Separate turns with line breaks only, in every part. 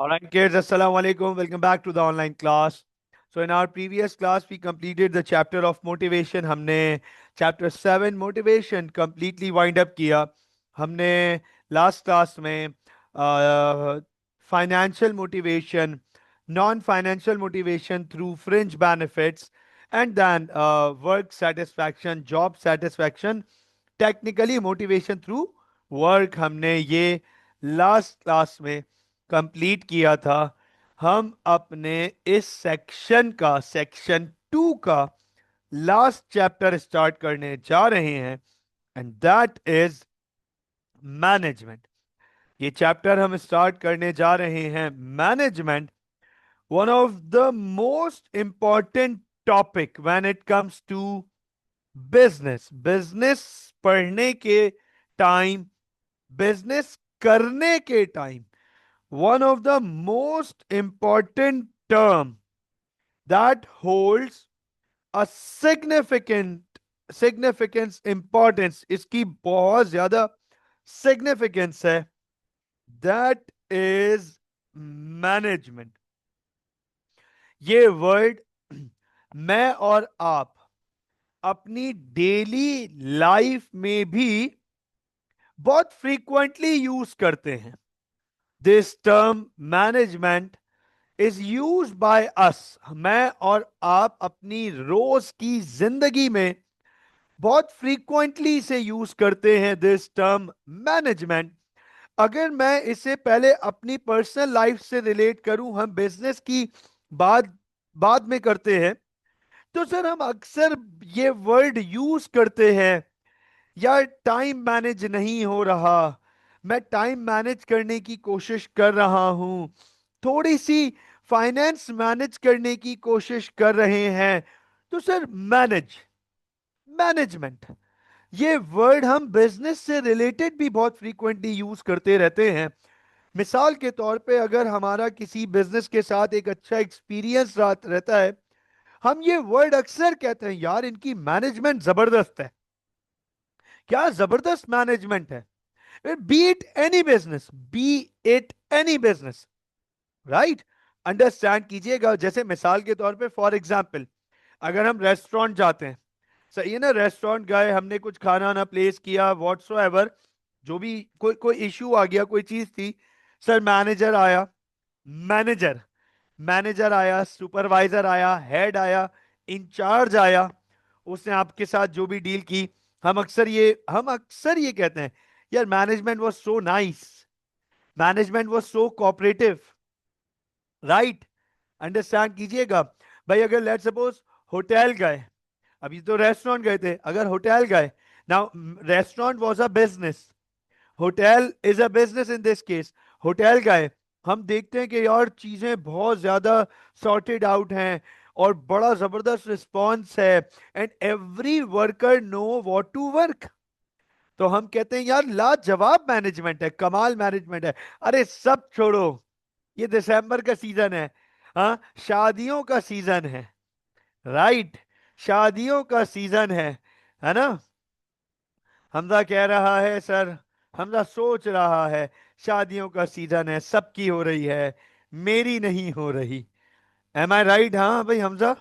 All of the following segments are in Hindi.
All right, kids, Assalamu alaikum. Welcome back to the online class. So, in our previous class, we completed the chapter of motivation. हमने chapter 7 motivation completely wind up किया. हमने last class में financial motivation, non-financial motivation through fringe benefits, and then work satisfaction, job satisfaction, technically motivation through work. हमने ये last class में कंप्लीट किया था। हम अपने इस सेक्शन का सेक्शन 2 का लास्ट चैप्टर स्टार्ट करने जा रहे हैं, एंड दैट इज मैनेजमेंट। ये चैप्टर हम स्टार्ट करने जा रहे हैं management, one of the most important topic when it comes to business. Business पढ़ने के टाइम, बिजनेस करने के time, one of the most important term that holds a significance importance, इसकी बहुत ज्यादा significance है, that is management। ये वर्ड मैं और आप अपनी डेली लाइफ में भी बहुत फ्रीक्वेंटली यूज करते हैं। This term management is use by us. मैं और आप अपनी रोज की जिंदगी में बहुत फ्रीक्वेंटली इसे यूज करते हैं, दिस टर्म मैनेजमेंट। अगर मैं इसे पहले अपनी पर्सनल लाइफ से रिलेट करूं, हम बिजनेस की बात बाद में करते हैं, तो सर हम अक्सर ये वर्ड यूज करते हैं, यार टाइम मैनेज नहीं हो रहा, मैं टाइम मैनेज करने की कोशिश कर रहा हूं, थोड़ी सी फाइनेंस मैनेज करने की कोशिश कर रहे हैं। तो सर मैनेजमेंट ये वर्ड हम बिजनेस से रिलेटेड भी बहुत फ्रीक्वेंटली यूज करते रहते हैं। मिसाल के तौर पे अगर हमारा किसी बिजनेस के साथ एक अच्छा एक्सपीरियंस रहता है, हम ये वर्ड अक्सर कहते हैं, यार इनकी मैनेजमेंट जबरदस्त है। क्या जबरदस्त मैनेजमेंट है। B it any business, B it any business, right. Understand कीजिएगा, जैसे मिसाल के तौर पे फॉर एग्जांपल अगर हम रेस्टोरेंट जाते हैं, सही है ना, रेस्टोरेंट गए, हमने कुछ खाना ना प्लेस किया, व्हाट्सोएवर, जो भी कोई कोई इश्यू आ गया, कोई चीज थी, सर मैनेजर आया, मैनेजर मैनेजर आया, सुपरवाइजर आया, हेड आया, इंचार्ज आया, उसने आपके साथ जो भी डील की, हम अक्सर ये कहते हैं, यार management was so nice, management was so cooperative, right. Understand कीजिएगा भाई। अगर लेट सपोज होटल गए, अभी तो रेस्टोरेंट गए थे, अगर होटल गए, now restaurant was a business, hotel is a business in this case. Hotel गए, हम देखते हैं कि यार चीजें बहुत ज्यादा सॉर्टेड आउट हैं और बड़ा जबरदस्त रिस्पॉन्स है, and every worker know what to work. तो हम कहते हैं यार लाजवाब मैनेजमेंट है, कमाल मैनेजमेंट है। अरे सब छोड़ो, ये दिसंबर का सीजन है, हाँ शादियों का सीजन है, राइट, शादियों का सीजन है ना। हमजा कह रहा है सर, हमजा सोच रहा है, शादियों का सीजन है, सबकी हो रही है, मेरी नहीं हो रही। एम आई राइट? हाँ भाई हमजा,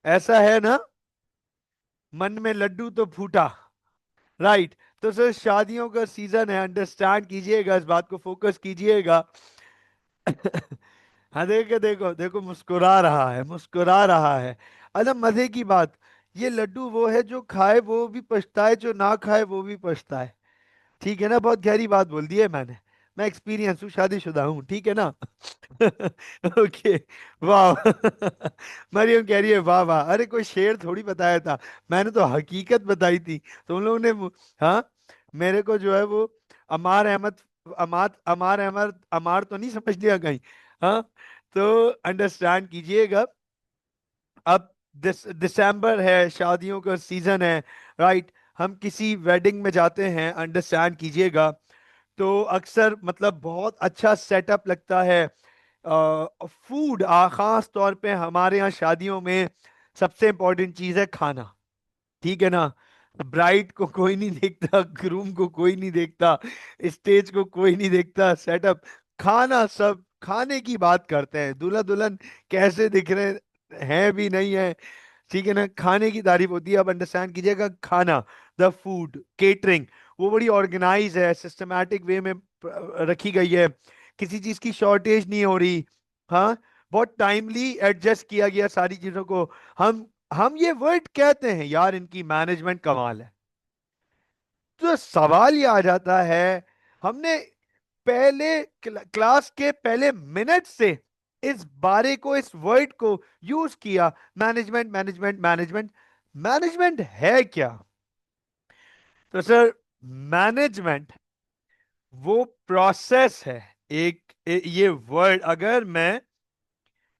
ऐसा है ना, मन में लड्डू तो फूटा, राइट। तो सर शादियों का सीजन है, अंडरस्टैंड कीजिएगा, इस बात को फोकस कीजिएगा। हाँ देखो देखो देखो, मुस्कुरा रहा है, मुस्कुरा रहा है। अच्छा मजे की बात, ये लड्डू वो है जो खाए वो भी पछताए, जो ना खाए वो भी पछताए। ठीक है ना, बहुत गहरी बात बोल दी है मैंने, मैं एक्सपीरियंस हूँ, शादीशुदा हूँ, ठीक है ना। ओके, वाह। मरियम कह रही है वाह वाह, अरे कोई शेर थोड़ी बताया था, मैंने तो हकीकत बताई थी, तुम लोगों ने हाँ मेरे को जो है वो अमार अहमद, अमार अहमद अमार तो नहीं समझ लिया कहीं, हाँ। तो अंडरस्टैंड कीजिएगा, अब दिसंबर है, शादियों का सीजन है, राइट। हम किसी वेडिंग में जाते हैं, अंडरस्टैंड कीजिएगा, तो अक्सर मतलब बहुत अच्छा सेटअप लगता है। फूड, खास तौर पे हमारे यहाँ शादियों में सबसे इंपॉर्टेंट चीज है खाना, ठीक है ना। ब्राइड को कोई नहीं देखता, ग्रूम को कोई नहीं देखता, स्टेज को कोई नहीं देखता, सेटअप, खाना सब खाने की बात करते हैं, दूल्हा दुल्हन कैसे दिख रहे हैं भी नहीं है, ठीक है ना, खाने की तारीफ होती है। अब अंडरस्टैंड कीजिएगा, खाना, द फूड केटरिंग, वो बड़ी ऑर्गेनाइज है, सिस्टमैटिक वे में रखी गई है, किसी चीज की शॉर्टेज नहीं हो रही। हाँ, बहुत टाइमली एडजस्ट किया गया सारी चीजों को। हम ये वर्ड कहते हैं यार, इनकी मैनेजमेंट कमाल है। तो सवाल ये आ जाता है, हमने पहले क्लास के पहले मिनट से इस बारे को, इस वर्ड को यूज किया, मैनेजमेंट मैनेजमेंट मैनेजमेंट। मैनेजमेंट है क्या? तो सर, मैनेजमेंट वो प्रोसेस है। ये वर्ड, अगर मैं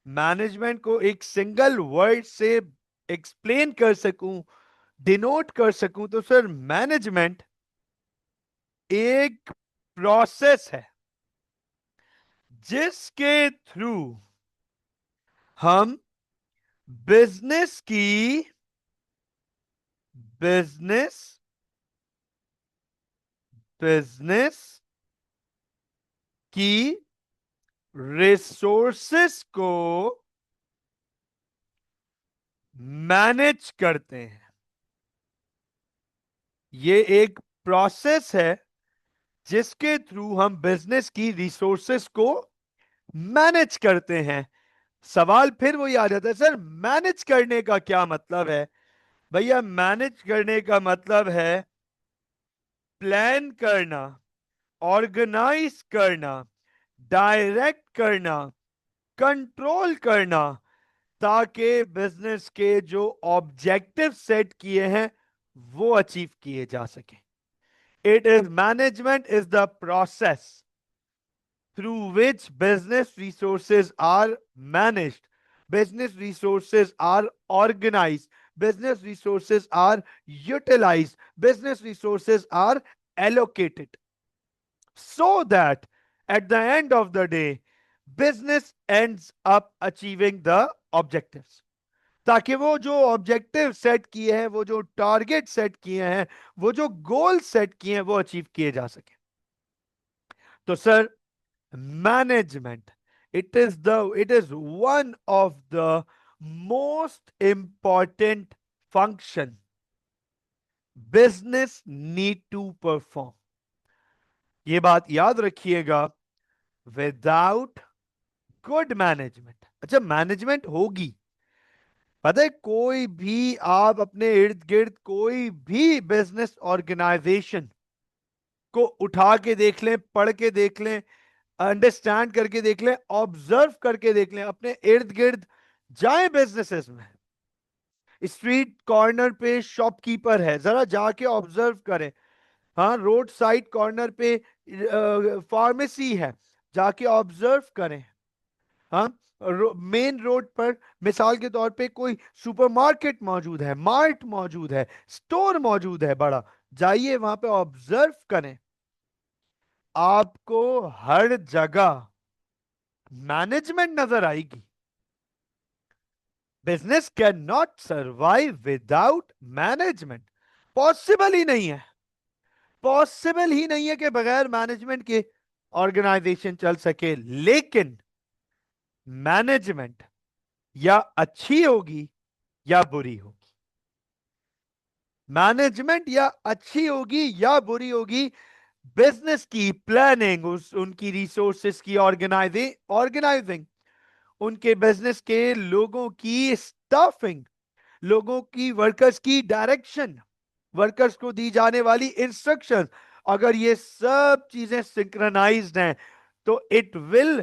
मैनेजमेंट को एक सिंगल वर्ड से एक्सप्लेन कर सकूं, डिनोट कर सकूं, तो सर मैनेजमेंट एक प्रोसेस है जिसके थ्रू हम बिजनेस की बिजनेस बिजनेस की रिसोर्सेस को मैनेज करते हैं। ये एक प्रोसेस है जिसके थ्रू हम बिजनेस की रिसोर्सेस को मैनेज करते हैं। सवाल फिर वही आ जाता है, सर मैनेज करने का क्या मतलब है? भैया, मैनेज करने का मतलब है प्लान करना, ऑर्गेनाइज करना, डायरेक्ट करना, कंट्रोल करना, ताकि बिजनेस के जो ऑब्जेक्टिव सेट किए हैं वो अचीव किए जा सके। It is management is the process through which business resources are managed, business resources are organized, business resources are utilized, business resources are allocated, so that at the end of the day, business ends up achieving the objectives. ताकि वो जो ऑब्जेक्टिव सेट किए हैं, वो जो टारगेट सेट किए हैं, वो जो गोल सेट किए हैं, वो अचीव किए जा सके। तो sir, management, it is one of the most important function business need to perform. ये बात याद रखिएगा, विदाउट गुड मैनेजमेंट, अच्छा मैनेजमेंट होगी, पता है, कोई भी आप अपने इर्द गिर्द कोई भी बिजनेस ऑर्गेनाइजेशन को उठा के देख लें, पढ़ के देख लें, अंडरस्टैंड करके देख लें, ऑब्जर्व करके देख लें, अपने इर्द गिर्द जाएं बिजनेसेस में, स्ट्रीट कॉर्नर पे शॉपकीपर है, जरा जाके ऑब्जर्व करें। हाँ, रोड साइड कॉर्नर पे फार्मेसी है, जाके ऑब्जर्व करें। हाँ, मेन रोड पर मिसाल के तौर पे कोई सुपरमार्केट मौजूद है, मार्ट मौजूद है, स्टोर मौजूद है बड़ा, जाइए वहां पे ऑब्जर्व करें। आपको हर जगह मैनेजमेंट नजर आएगी। Business can not survive without management, possible ही नहीं है, पॉसिबल ही नहीं है कि बगैर मैनेजमेंट के ऑर्गेनाइजेशन चल सके। लेकिन मैनेजमेंट या अच्छी होगी या बुरी होगी, मैनेजमेंट या अच्छी होगी या बुरी होगी, बिजनेस की प्लानिंग, उस उनकी रिसोर्सेस की ऑर्गेनाइजिंग, उनके बिजनेस के लोगों की स्टाफिंग, लोगों की, वर्कर्स की डायरेक्शन, वर्कर्स को दी जाने वाली इंस्ट्रक्शंस, अगर ये सब चीजें सिंक्रोनाइज्ड हैं, तो it will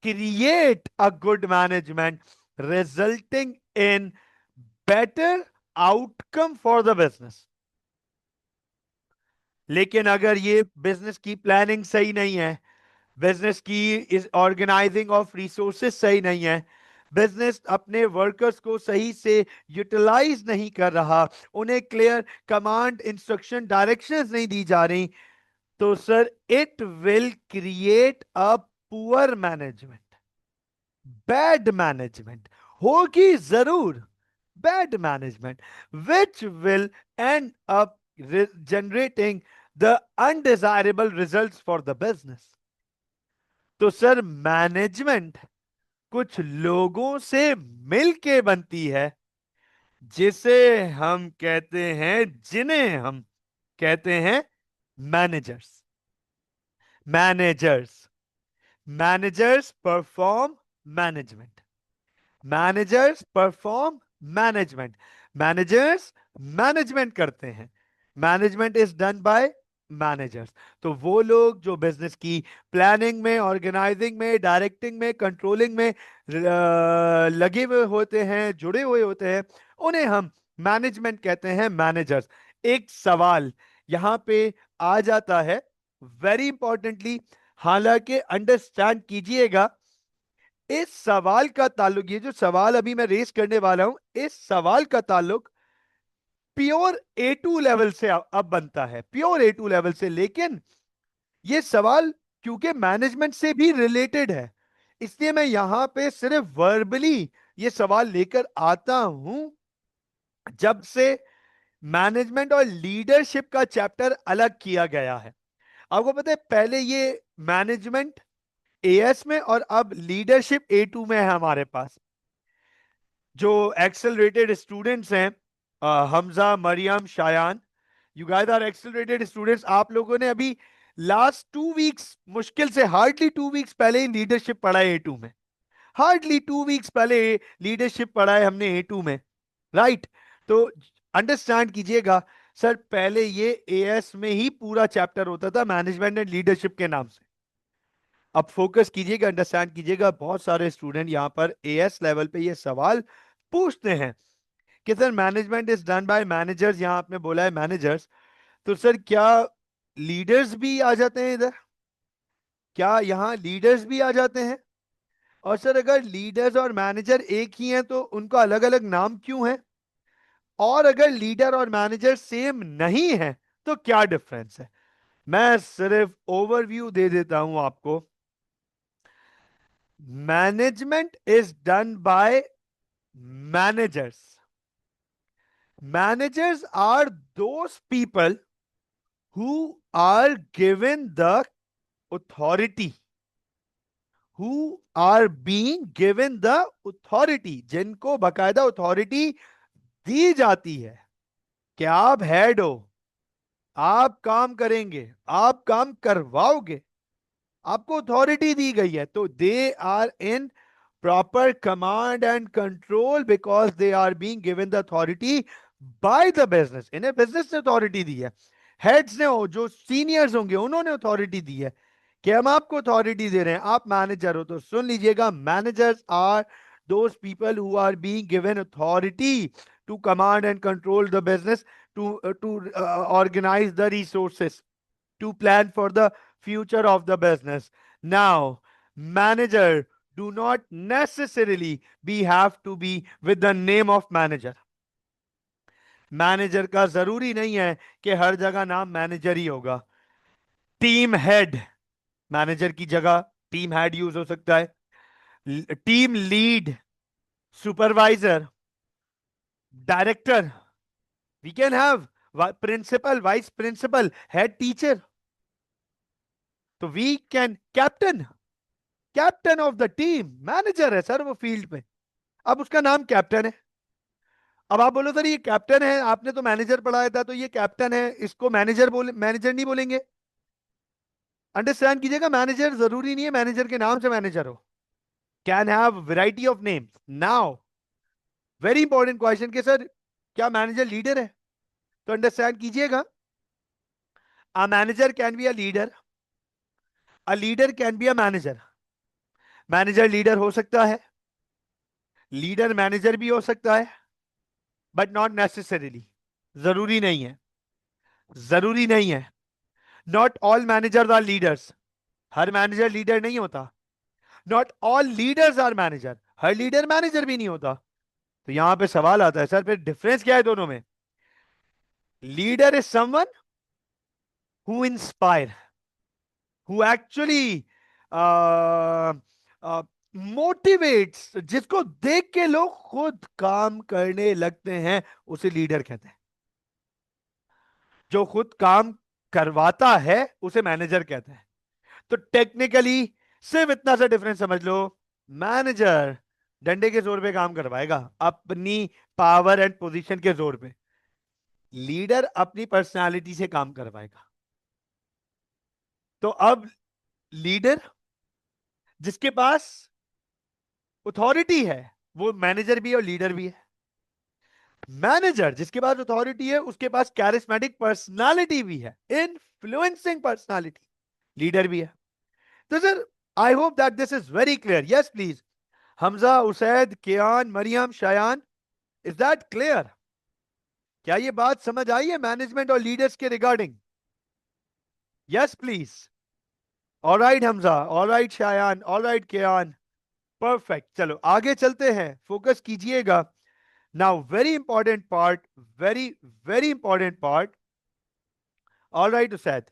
create a good management resulting in better outcome for the business. लेकिन अगर ये बिजनेस की प्लानिंग सही नहीं है, बिजनेस की इस ऑर्गेनाइजिंग ऑफ रिसोर्सेस सही नहीं है, बिजनेस अपने वर्कर्स को सही से यूटिलाइज नहीं कर रहा, उन्हें क्लियर कमांड, इंस्ट्रक्शन, डायरेक्शंस नहीं दी जा रही, तो sir it will create a poor management, bad management होगी जरूर, bad management which will and up generating the undesirable results for the business. तो सर मैनेजमेंट कुछ लोगों से मिलके बनती है, जिसे हम कहते हैं, जिन्हें हम कहते हैं managers. Managers managers perform management. Managers perform management. Managers management करते हैं। Management is done by managers. तो वो लोग जो बिजनेस की प्लानिंग में, ऑर्गेनाइजिंग में, डायरेक्टिंग में, कंट्रोलिंग में लगे हुए होते हैं, जुड़े हुए होते हैं, उन्हें हम मैनेजमेंट कहते हैं, मैनेजर्स। एक सवाल यहां पे आ जाता है, वेरी इंपॉर्टेंटली, हालांकि अंडरस्टैंड कीजिएगा, इस सवाल का ताल्लुक, ये जो सवाल अभी मैं रेस करने वाला हूं, इस सवाल का ताल्लुक प्योर A2 लेवल से अब बनता है, प्योर A2 लेवल से। लेकिन ये सवाल क्योंकि मैनेजमेंट से भी रिलेटेड है, इसलिए मैं यहां पे सिर्फ वर्बली ये सवाल लेकर आता हूं। जब से मैनेजमेंट और लीडरशिप का चैप्टर अलग किया गया है, आपको पता है पहले ये मैनेजमेंट AS में और अब लीडरशिप A2 में है हमारे पास। जो एक्सेलरेटेड स्टूडेंट्स हैं, Hamza, Mariam, Shayan, you guys are accelerated students. आप लोगों ने अभी लास्ट 2 वीक्स, मुश्किल से हार्डली 2 वीक्स पहले ही लीडरशिप पढ़ा है A2 में। हार्डली 2 वीक्स पहले लीडरशिप पढ़ा है हमने A2 में, राइट? तो अंडरस्टैंड कीजिएगा सर, पहले ये AS में ही पूरा चैप्टर होता था, मैनेजमेंट एंड लीडरशिप के नाम से। अब फोकस कीजिएगा, अंडरस्टैंड कीजिएगा, बहुत सारे स्टूडेंट यहां पर AS लेवल पे ये सवाल पूछते हैं कि sir management is done by managers, यहां आपने बोला है मैनेजर्स, तो सर क्या लीडर्स भी आ जाते हैं इधर? क्या यहां लीडर्स भी आ जाते हैं? और सर अगर लीडर्स और मैनेजर एक ही हैं तो उनका अलग अलग नाम क्यों है? और अगर लीडर और मैनेजर सेम नहीं है तो क्या डिफरेंस है? मैं सिर्फ ओवरव्यू दे देता हूं आपको। Management is done by managers. Managers are those people who are given the authority, who are being given the authority, जिनको बकायदा अथॉरिटी दी जाती है कि आप हेड हो, आप काम करेंगे, आप काम करवाओगे, आपको अथॉरिटी दी गई है, तो they are in proper command and control because they are being given the authority by the business. इन्हें बिजनेस ने अथॉरिटी दी है, हेड्स ने, हो जो सीनियर्स होंगे उन्होंने अथॉरिटी दी है कि हम आपको अथॉरिटी दे रहे हैं, आप मैनेजर हो। तो सुन लीजिएगा, managers are those people who are being given authority to command and control the business, to organize the resources, to plan for the future of the business. Now, manager do not necessarily be have to be with the name of manager. Manager का जरूरी नहीं है कि हर जगह नाम मैनेजर ही होगा। टीम हेड, मैनेजर की जगह टीम हेड यूज हो सकता है। Team lead, supervisor, director, we can have principal, vice principal, head teacher. तो we can captain, captain of the team manager है सर वो फील्ड पे, अब उसका नाम कैप्टन है। अब आप बोलो सर ये कैप्टन है, आपने तो मैनेजर पढ़ाया था, तो ये कैप्टन है, इसको मैनेजर बोले, मैनेजर नहीं बोलेंगे। अंडरस्टैंड कीजिएगा, मैनेजर जरूरी नहीं है मैनेजर के नाम से मैनेजर हो, can have variety of names. Now very important question कि सर क्या मैनेजर लीडर है? तो अंडरस्टैंड कीजिएगा, a manager can be a leader, a leader can be a manager. Manager leader हो सकता है, लीडर मैनेजर भी हो सकता है, बट नॉट नेसेसरीली, जरूरी नहीं है, जरूरी नहीं है। Not all managers are leaders, हर मैनेजर लीडर नहीं होता। Not all leaders are manager, हर लीडर मैनेजर भी नहीं होता। तो यहां पे सवाल आता है सर फिर डिफरेंस क्या है दोनों में? Leader is someone who inspire, who actually motivates, जिसको देख के लोग खुद काम करने लगते हैं, उसे लीडर कहते हैं। जो खुद काम करवाता है उसे मैनेजर कहते हैं। तो टेक्निकली सिर्फ इतना सा डिफरेंस समझ लो। मैनेजर डंडे के जोर पे काम करवाएगा, अपनी पावर एंड पोजीशन के जोर पे। लीडर अपनी पर्सनालिटी से काम करवाएगा। तो अब लीडर जिसके पास अथॉरिटी है, वो मैनेजर भी है और लीडर भी है। मैनेजर जिसके पास अथॉरिटी है, उसके पास कैरिस्मेटिक पर्सनालिटी भी है, इन्फ्लुएंसिंग पर्सनालिटी, लीडर भी है। तो sir, I hope that this is very clear. Yes please, Hamza, Usaid, Kiyan, Mariam, Shayan, is that clear? क्या ये बात समझ आई है मैनेजमेंट और लीडर्स के regarding? Yes please. Alright Hamza, alright Shayan, alright Kiyan, perfect. चलो आगे चलते हैं, फोकस कीजिएगा। Now very important part, very very important part. Alright Usaid,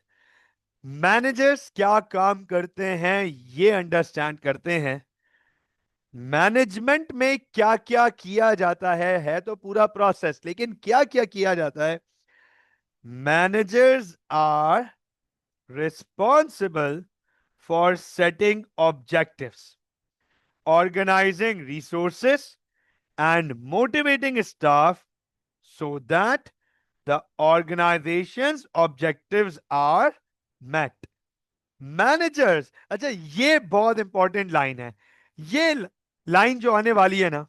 managers क्या काम करते हैं ये अंडरस्टैंड करते हैं। मैनेजमेंट में क्या क्या किया जाता है तो पूरा प्रोसेस, लेकिन क्या क्या किया जाता है। Managers are responsible for setting objectives, organizing resources, and motivating staff so that the organization's objectives are met. Managers, अच्छा ये बहुत इंपॉर्टेंट लाइन है। ये लाइन जो आने वाली है ना,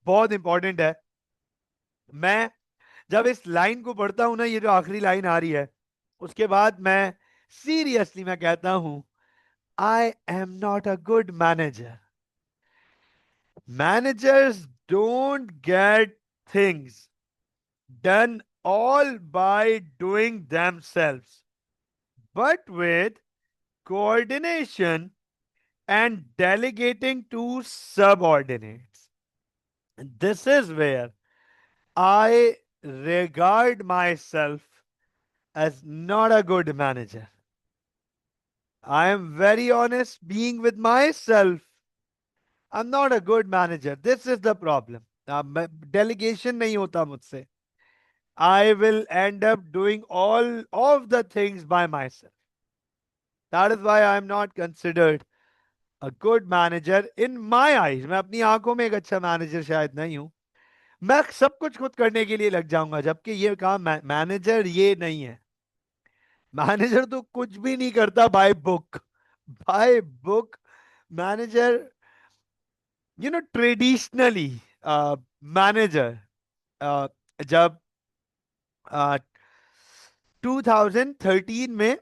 बहुत इंपॉर्टेंट है। मैं जब इस लाइन को पढ़ता हूं ना, ये जो आखिरी लाइन आ रही है, उसके बाद मैं सीरियसली मैं कहता हूं, I am not a good manager. Managers don't get things done all by doing themselves, but with coordination and delegating to subordinates. This is where I regard myself as not a good manager. I am very honest being with myself. I'm not a good manager. This is the problem. Delegation नहीं होता मुझसे. I will end up doing all of the things by myself. That is why I am not considered a good manager in my eyes. मैं अपनी आंखों में एक अच्छा मैनेजर शायद नहीं हूं। मैं सब कुछ खुद करने के लिए लग जाऊंगा, जबकि ये काम मैनेजर ये नहीं है। मैनेजर तो कुछ भी नहीं करता by book, by book. Manager, traditionally manager जब 2013 में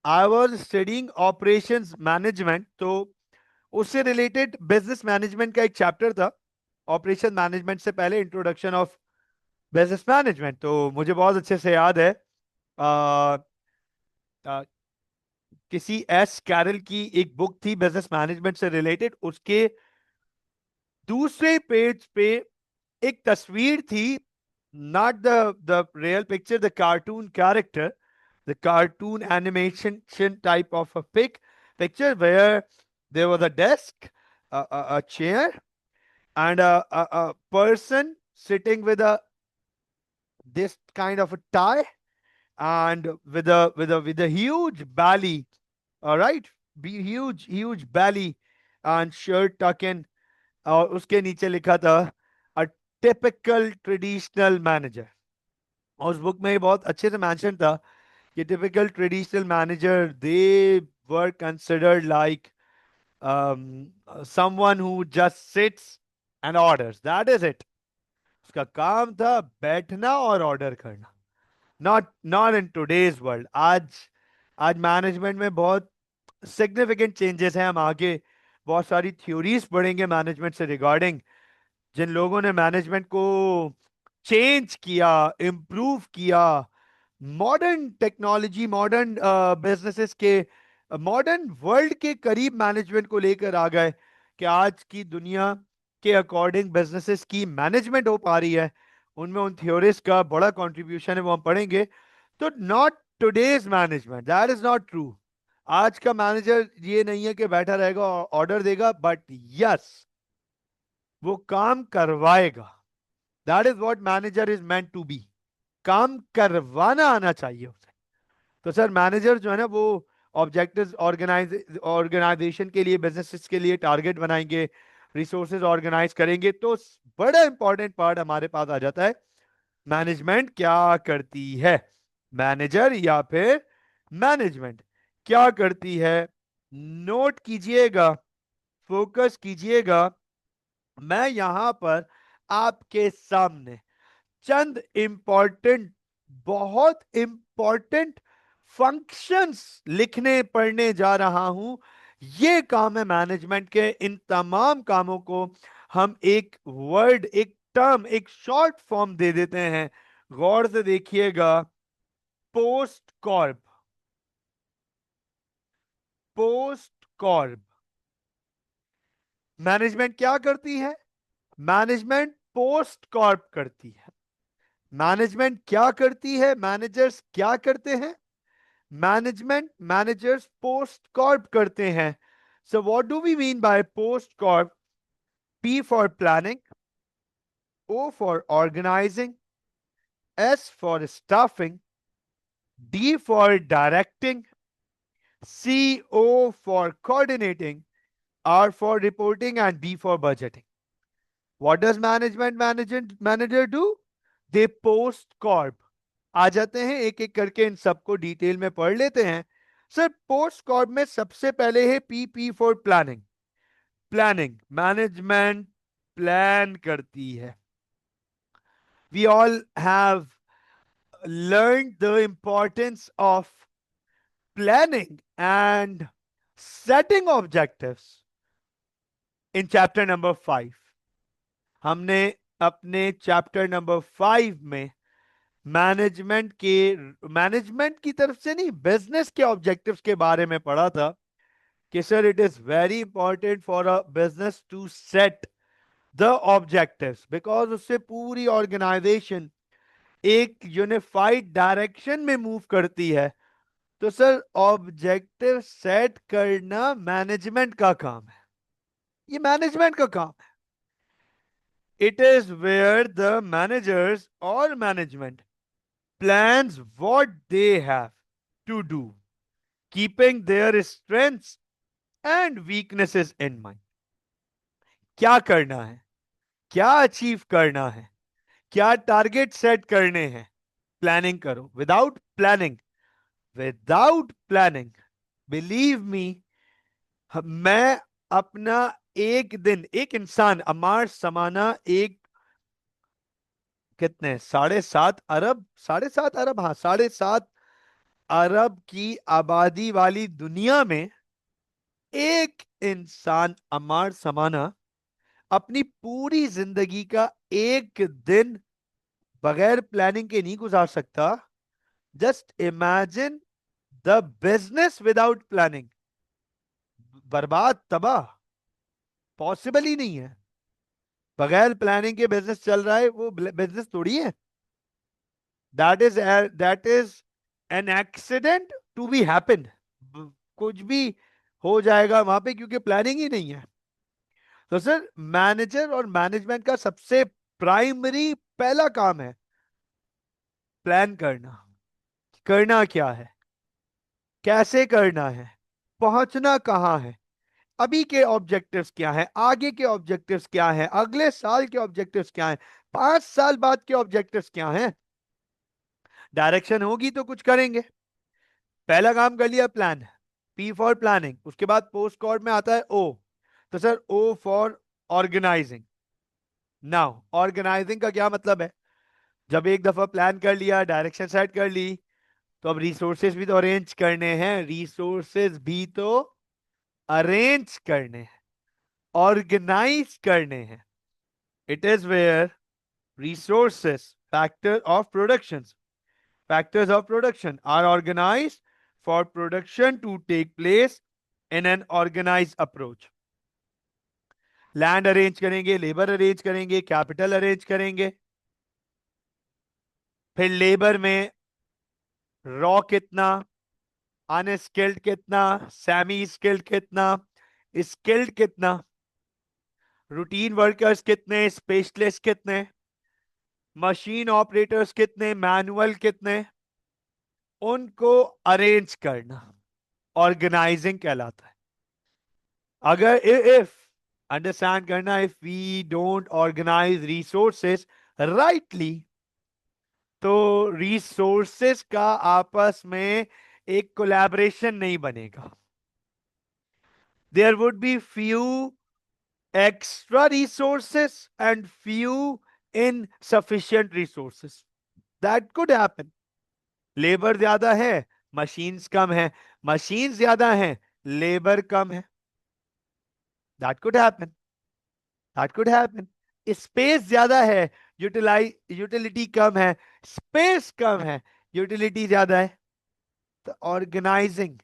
I was studying operations management, तो उससे रिलेटेड बिजनेस मैनेजमेंट का एक चैप्टर था। ऑपरेशन मैनेजमेंट से पहले इंट्रोडक्शन ऑफ बिजनेस मैनेजमेंट, तो मुझे बहुत अच्छे से याद है। आ, आ, किसी एस कैरल की एक बुक थी बिजनेस मैनेजमेंट से रिलेटेड, उसके दूसरे पेज पे एक तस्वीर थी। Not the real picture, the cartoon character, the cartoon animation type of a picture where there was a desk, a chair, and a person sitting with a this kind of a tie, and with a huge belly. All right, huge belly and shirt tuck in, और उसके नीचे लिखा था a typical traditional manager। और उस बुक में ये बहुत अच्छे से मेंशन था कि typical traditional manager, they were considered like someone who just sits and orders. That is it. उसका काम था बैठना और ऑर्डर करना। Not in today's world. आज मैनेजमेंट में बहुत सिग्निफिकेंट चेंजेस हैं। हम आगे बहुत सारी थ्योरीज पढ़ेंगे मैनेजमेंट से रिगार्डिंग। जिन लोगों ने मैनेजमेंट को चेंज किया, इंप्रूव किया, मॉडर्न टेक्नोलॉजी, मॉडर्न बिजनेसेस के, मॉडर्न वर्ल्ड के करीब मैनेजमेंट को लेकर आ गए, कि आज की दुनिया के अकॉर्डिंग बिजनेसेस की मैनेजमेंट हो पा रही है। उनमें उन थ्योरीज का बड़ा कंट्रीब्यूशन है, वो हम पढ़ेंगे। तो not today's management, that is not true. आज का मैनेजर ये नहीं है कि बैठा रहेगा और ऑर्डर देगा, बट यस, वो काम करवाएगा। That is what manager is meant to be. काम करवाना आना चाहिए उसे। तो सर मैनेजर जो है ना, वो ऑब्जेक्टिव्स ऑर्गेनाइजेशन के लिए, बिजनेसेस के लिए टारगेट बनाएंगे, रिसोर्सेज ऑर्गेनाइज करेंगे। तो बड़ा इंपॉर्टेंट पार्ट हमारे पास आ जाता है, मैनेजमेंट क्या करती है, मैनेजर या फिर मैनेजमेंट क्या करती है। नोट कीजिएगा, फोकस कीजिएगा। मैं यहां पर आपके सामने चंद इंपॉर्टेंट, बहुत इंपॉर्टेंट फंक्शंस लिखने पढ़ने जा रहा हूं। ये काम है मैनेजमेंट के। इन तमाम कामों को हम एक वर्ड, एक टर्म, एक शॉर्ट फॉर्म दे देते हैं। गौर से देखिएगा, post Corp. Post Corp management क्या करती है? मैनेजमेंट पोस्ट कॉर्प करती है। मैनेजमेंट क्या करती है? मैनेजर्स क्या करते हैं? मैनेजमेंट, मैनेजर्स पोस्ट कॉर्प करते हैं। So what do we mean by post corp? P for planning, O for organizing, S for staffing, D for directing, CO for coordinating, R for reporting, and B for budgeting. What does manager do? They post corp. आ जाते हैं एक एक करके, इन सबको डिटेल में पढ़ लेते हैं। सर, पोस्ट कॉर्प में सबसे पहले है P for planning. Planning, management plan करती है। We all have learned the importance of planning and setting objectives in chapter number 5. हमने अपने चैप्टर नंबर 5 में मैनेजमेंट की तरफ से नहीं, बिजनेस के ऑब्जेक्टिव्स के बारे में पढ़ा था कि sir, it is very important for a business to set the objectives, because उससे पूरी ऑर्गेनाइजेशन एक यूनिफाइड डायरेक्शन में मूव करती है। तो सर, ऑब्जेक्टिव सेट करना मैनेजमेंट का काम है, ये मैनेजमेंट का काम है। It is where the managers और management plans what they have to do, keeping their strengths and weaknesses in mind. क्या करना है, क्या अचीव करना है, क्या टारगेट सेट करने हैं, प्लानिंग करो। विदाउट प्लानिंग बिलीव मी, मैं अपना एक दिन, एक इंसान अमार समाना, एक कितने 7.5 अरब, 7.5 अरब, हाँ 7.5 अरब की आबादी वाली दुनिया में एक इंसान अमार समाना अपनी पूरी जिंदगी का एक दिन बगैर प्लानिंग के नहीं गुजार सकता। Just imagine the business without planning, बर्बाद, तबाह, पॉसिबल ही नहीं है। बगैर प्लानिंग के बिजनेस चल रहा है, वो बिजनेस थोड़ी है। That is an accident to be happen. कुछ भी हो जाएगा वहां पे, क्योंकि प्लानिंग ही नहीं है। तो सर, मैनेजर और मैनेजमेंट का सबसे प्राइमरी पहला काम है प्लान करना। करना क्या है, कैसे करना है, पहुंचना कहां है, अभी के ऑब्जेक्टिव्स क्या है, आगे के ऑब्जेक्टिव्स क्या है, अगले साल के ऑब्जेक्टिव्स क्या है, 5 साल बाद के ऑब्जेक्टिव्स क्या हैं। डायरेक्शन होगी तो कुछ करेंगे। पहला काम कर लिया, प्लान, पी फॉर प्लानिंग। उसके बाद पोस्ट कोड में आता है ओ। तो sir, O for organising. Now organising का क्या मतलब है? जब एक दफा प्लान कर लिया, डायरेक्शन सेट कर ली, तो अब रिसोर्सेज भी तो अरेंज करने हैं, रिसोर्सेज भी तो अरेंज करने हैं, ऑर्गेनाइज करने हैं। It is where resources, factors of production are organized for production to take place in an organized approach. Land arrange करेंगे, लेबर अरेंज करेंगे, कैपिटल अरेंज करेंगे। फिर लेबर में रॉ कितना, अनस्किल्ड कितना, सेमी स्किल्ड कितना, स्किल्ड कितना, रूटीन वर्कर्स कितने, स्पेशलिस्ट कितने, मशीन ऑपरेटर्स कितने, मैनुअल कितने, उनको अरेंज करना। ऑर्गेनाइजिंग कहलाता है। अगर इफ अंडरस्टैंड करना, if we don't organise resources rightly, तो रिसोर्सेस का आपस में एक कोलैबोरेशन नहीं बनेगा। There would be few extra resources and few insufficient resources. That could happen. Labour ज्यादा है, मशीन्स कम है, मशीन ज्यादा है, लेबर कम है। That could happen. That could happen. Space ज्यादा है, यूटिलिटी कम है, स्पेस कम है, यूटिलिटी ज्यादा है। तो ऑर्गेनाइजिंग,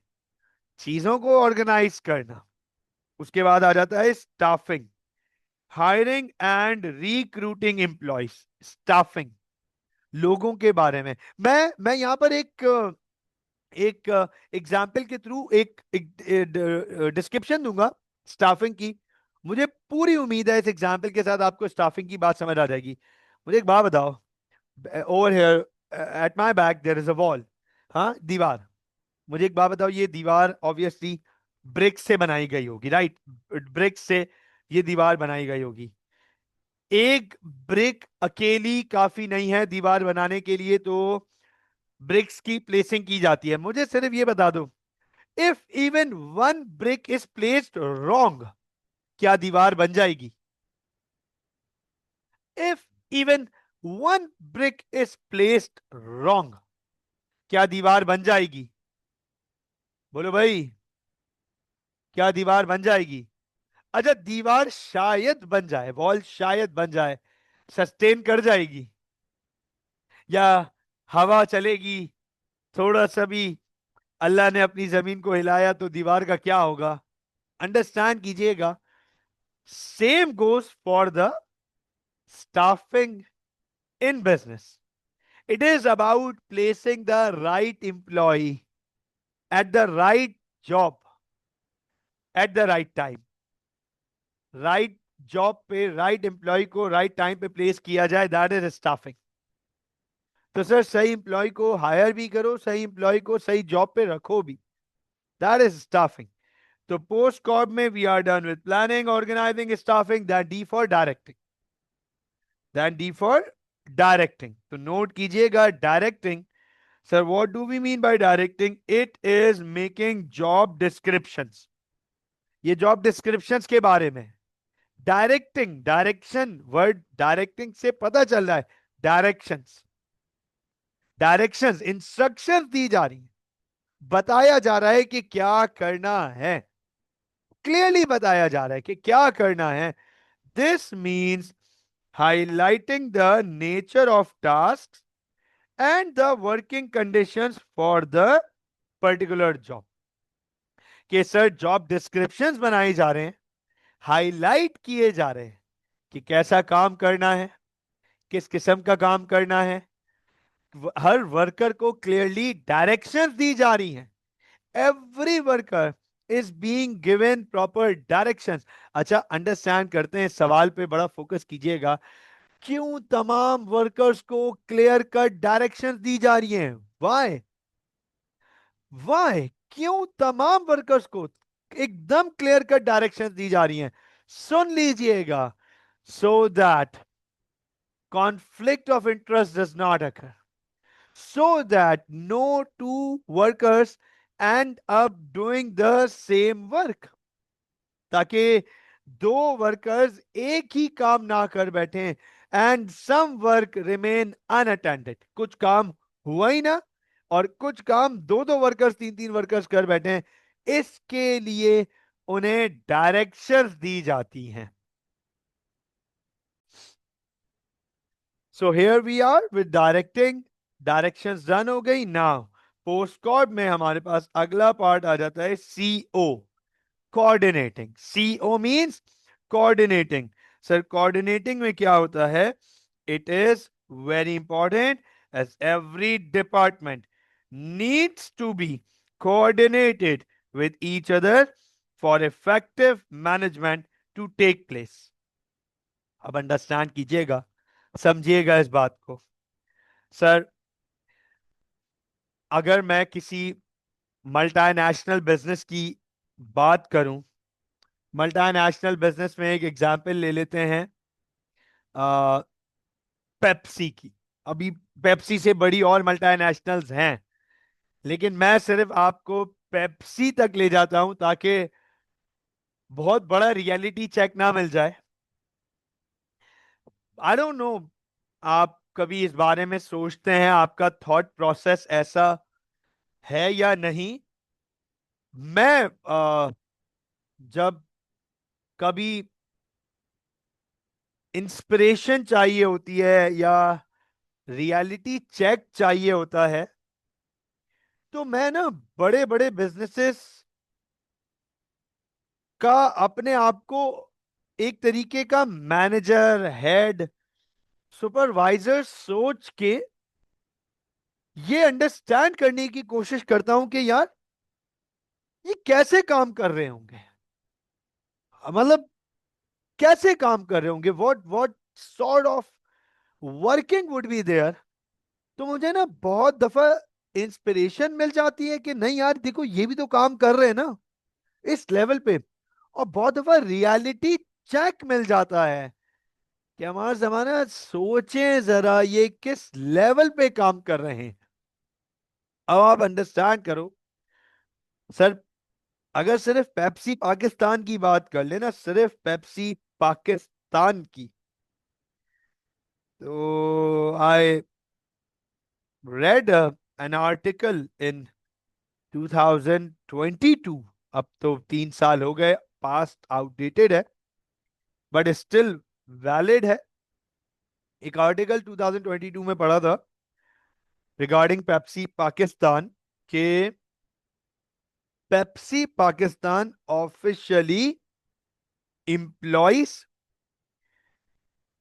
चीजों को ऑर्गेनाइज करना। उसके बाद आ जाता है staffing, hiring and recruiting employees. Staffing, लोगों के बारे में। मैं यहां पर एक एक एग्जाम्पल के थ्रू एक डिस्क्रिप्शन दूंगा स्टाफिंग की। मुझे पूरी उम्मीद है इस एग्जाम्पल के साथ आपको स्टाफिंग की बात समझ आ जाएगी। मुझे एक बात बताओ, over here at my back there is a wall, हाँ दीवार। मुझे एक बात बताओ, ये दीवार ऑब्वियसली ब्रिक से बनाई गई होगी, राइट? ब्रिक से ये दीवार बनाई गई होगी। एक ब्रिक अकेली काफी नहीं है दीवार बनाने के लिए, तो ब्रिक्स की प्लेसिंग की जाती है। मुझे सिर्फ ये बता दो, if even one brick is placed wrong, क्या दीवार बन जाएगी? If even one brick is placed wrong, क्या दीवार बन जाएगी? बोलो भाई, क्या दीवार बन जाएगी? अच्छा, दीवार शायद बन जाए, वॉल शायद बन जाए, सस्टेन कर जाएगी, या हवा चलेगी थोड़ा सा भी, अल्लाह ने अपनी जमीन को हिलाया तो दीवार का क्या होगा? अंडरस्टैंड कीजिएगा, same goes for the staffing in business. It is about placing the right employ at the right job at the right time. Right job पे राइट एम्प्लॉय को राइट टाइम पे प्लेस किया जाए, दैट इज स्टाफिंग। तो सर सही एम्प्लॉय को हायर भी करो, सही एम्प्लॉय को सही जॉब पे रखो भी, दैट इज स्टाफिंग। तो पोस्ट कॉर्प में we are done with planning, organising, staffing, that D for directing, that D for directing. तो नोट कीजिएगा directing. Sir what do we mean by directing? It is making job descriptions. ये जॉब डिस्क्रिप्शंस के बारे में। डायरेक्टिंग, डायरेक्शन, वर्ड डायरेक्टिंग से पता चल रहा है डायरेक्शंस। डायरेक्शंस, इंस्ट्रक्शंस दी जा रही है, बताया जा रहा है कि क्या करना है, क्लियरली बताया जा रहा है कि क्या करना है। This means highlighting the nature of tasks and the working conditions for the particular job। कि सर जॉब डिस्क्रिप्शंस बनाए जा रहे हैं, हाईलाइट किए जा रहे हैं कि कैसा काम करना है, किस किस्म का काम करना है। हर वर्कर को क्लियरली डायरेक्शंस दी जा रही हैं। Every worker is being given proper directions. अच्छा, अंडरस्टैंड करते हैं, सवाल पे बड़ा फोकस कीजिएगा। क्यों तमाम वर्कर्स को क्लियर कट डायरेक्शंस दी जा रही हैं? वाई? वाई? क्यों तमाम वर्कर्स को एकदम क्लियर कट डायरेक्शंस दी जा रही हैं? सुन लीजिएगा, so that conflict of interest does not occur, so that no two workers end up doing the same work। ताकि दो वर्कर्स एक ही काम ना कर बैठे, and some work remain unattended, कुछ काम हुआ ही ना, और कुछ काम दो दो वर्कर्स, तीन तीन वर्कर्स कर बैठे हैं। इसके लिए उन्हें डायरेक्शंस दी जाती हैं। So here we are with directing, directions done हो गई। नाउ पोस्ट कॉर्ड में हमारे पास अगला पार्ट आ जाता है co, coordinating. Co means coordinating. Sir coordinating में क्या होता है? It is very important, as every department needs to be coordinated with each other for effective management to take place. अब अंडरस्टैंड कीजिएगा, समझिएगा इस बात को। सर अगर मैं किसी मल्टीनेशनल बिजनेस की बात करूं, मल्टीनेशनल बिजनेस में एक एग्जांपल ले लेते हैं पेप्सी की। अभी पेप्सी से बड़ी और मल्टीनेशनल्स हैं, लेकिन मैं सिर्फ आपको पेप्सी तक ले जाता हूं ताकि बहुत बड़ा रियलिटी चेक ना मिल जाए। आई डोंट नो, आप कभी इस बारे में सोचते हैं, आपका थॉट प्रोसेस ऐसा है या नहीं? मैं जब कभी इंस्पिरेशन चाहिए होती है या रियलिटी चेक चाहिए होता है, तो मैं ना बड़े बड़े बिजनेसेस का अपने आप को एक तरीके का मैनेजर, हेड, सुपरवाइजर सोच के ये अंडरस्टैंड करने की कोशिश करता हूं कि यार ये कैसे काम कर रहे होंगे, मतलब कैसे काम कर रहे होंगे, what sort of working would be there. तो मुझे ना बहुत दफा इंस्पिरेशन मिल जाती है कि नहीं यार देखो ये भी तो काम कर रहे हैं ना इस लेवल पे, और बहुत दफा रियलिटी चेक मिल जाता है कि हमारा जमाना, सोचें जरा ये किस लेवल पे काम कर रहे हैं। अब आप अंडरस्टैंड करो सर, अगर सिर्फ पेप्सी पाकिस्तान की बात कर लेना, सिर्फ पेप्सी पाकिस्तान की, तो आई read an article in 2022। अब तो 3 साल हो गए, पास्ट आउटडेटेड है बट स्टिल वैलिड है। एक आर्टिकल 2022 में पढ़ा था रिगार्डिंग पेप्सी पाकिस्तान के Pepsi Pakistan officially employees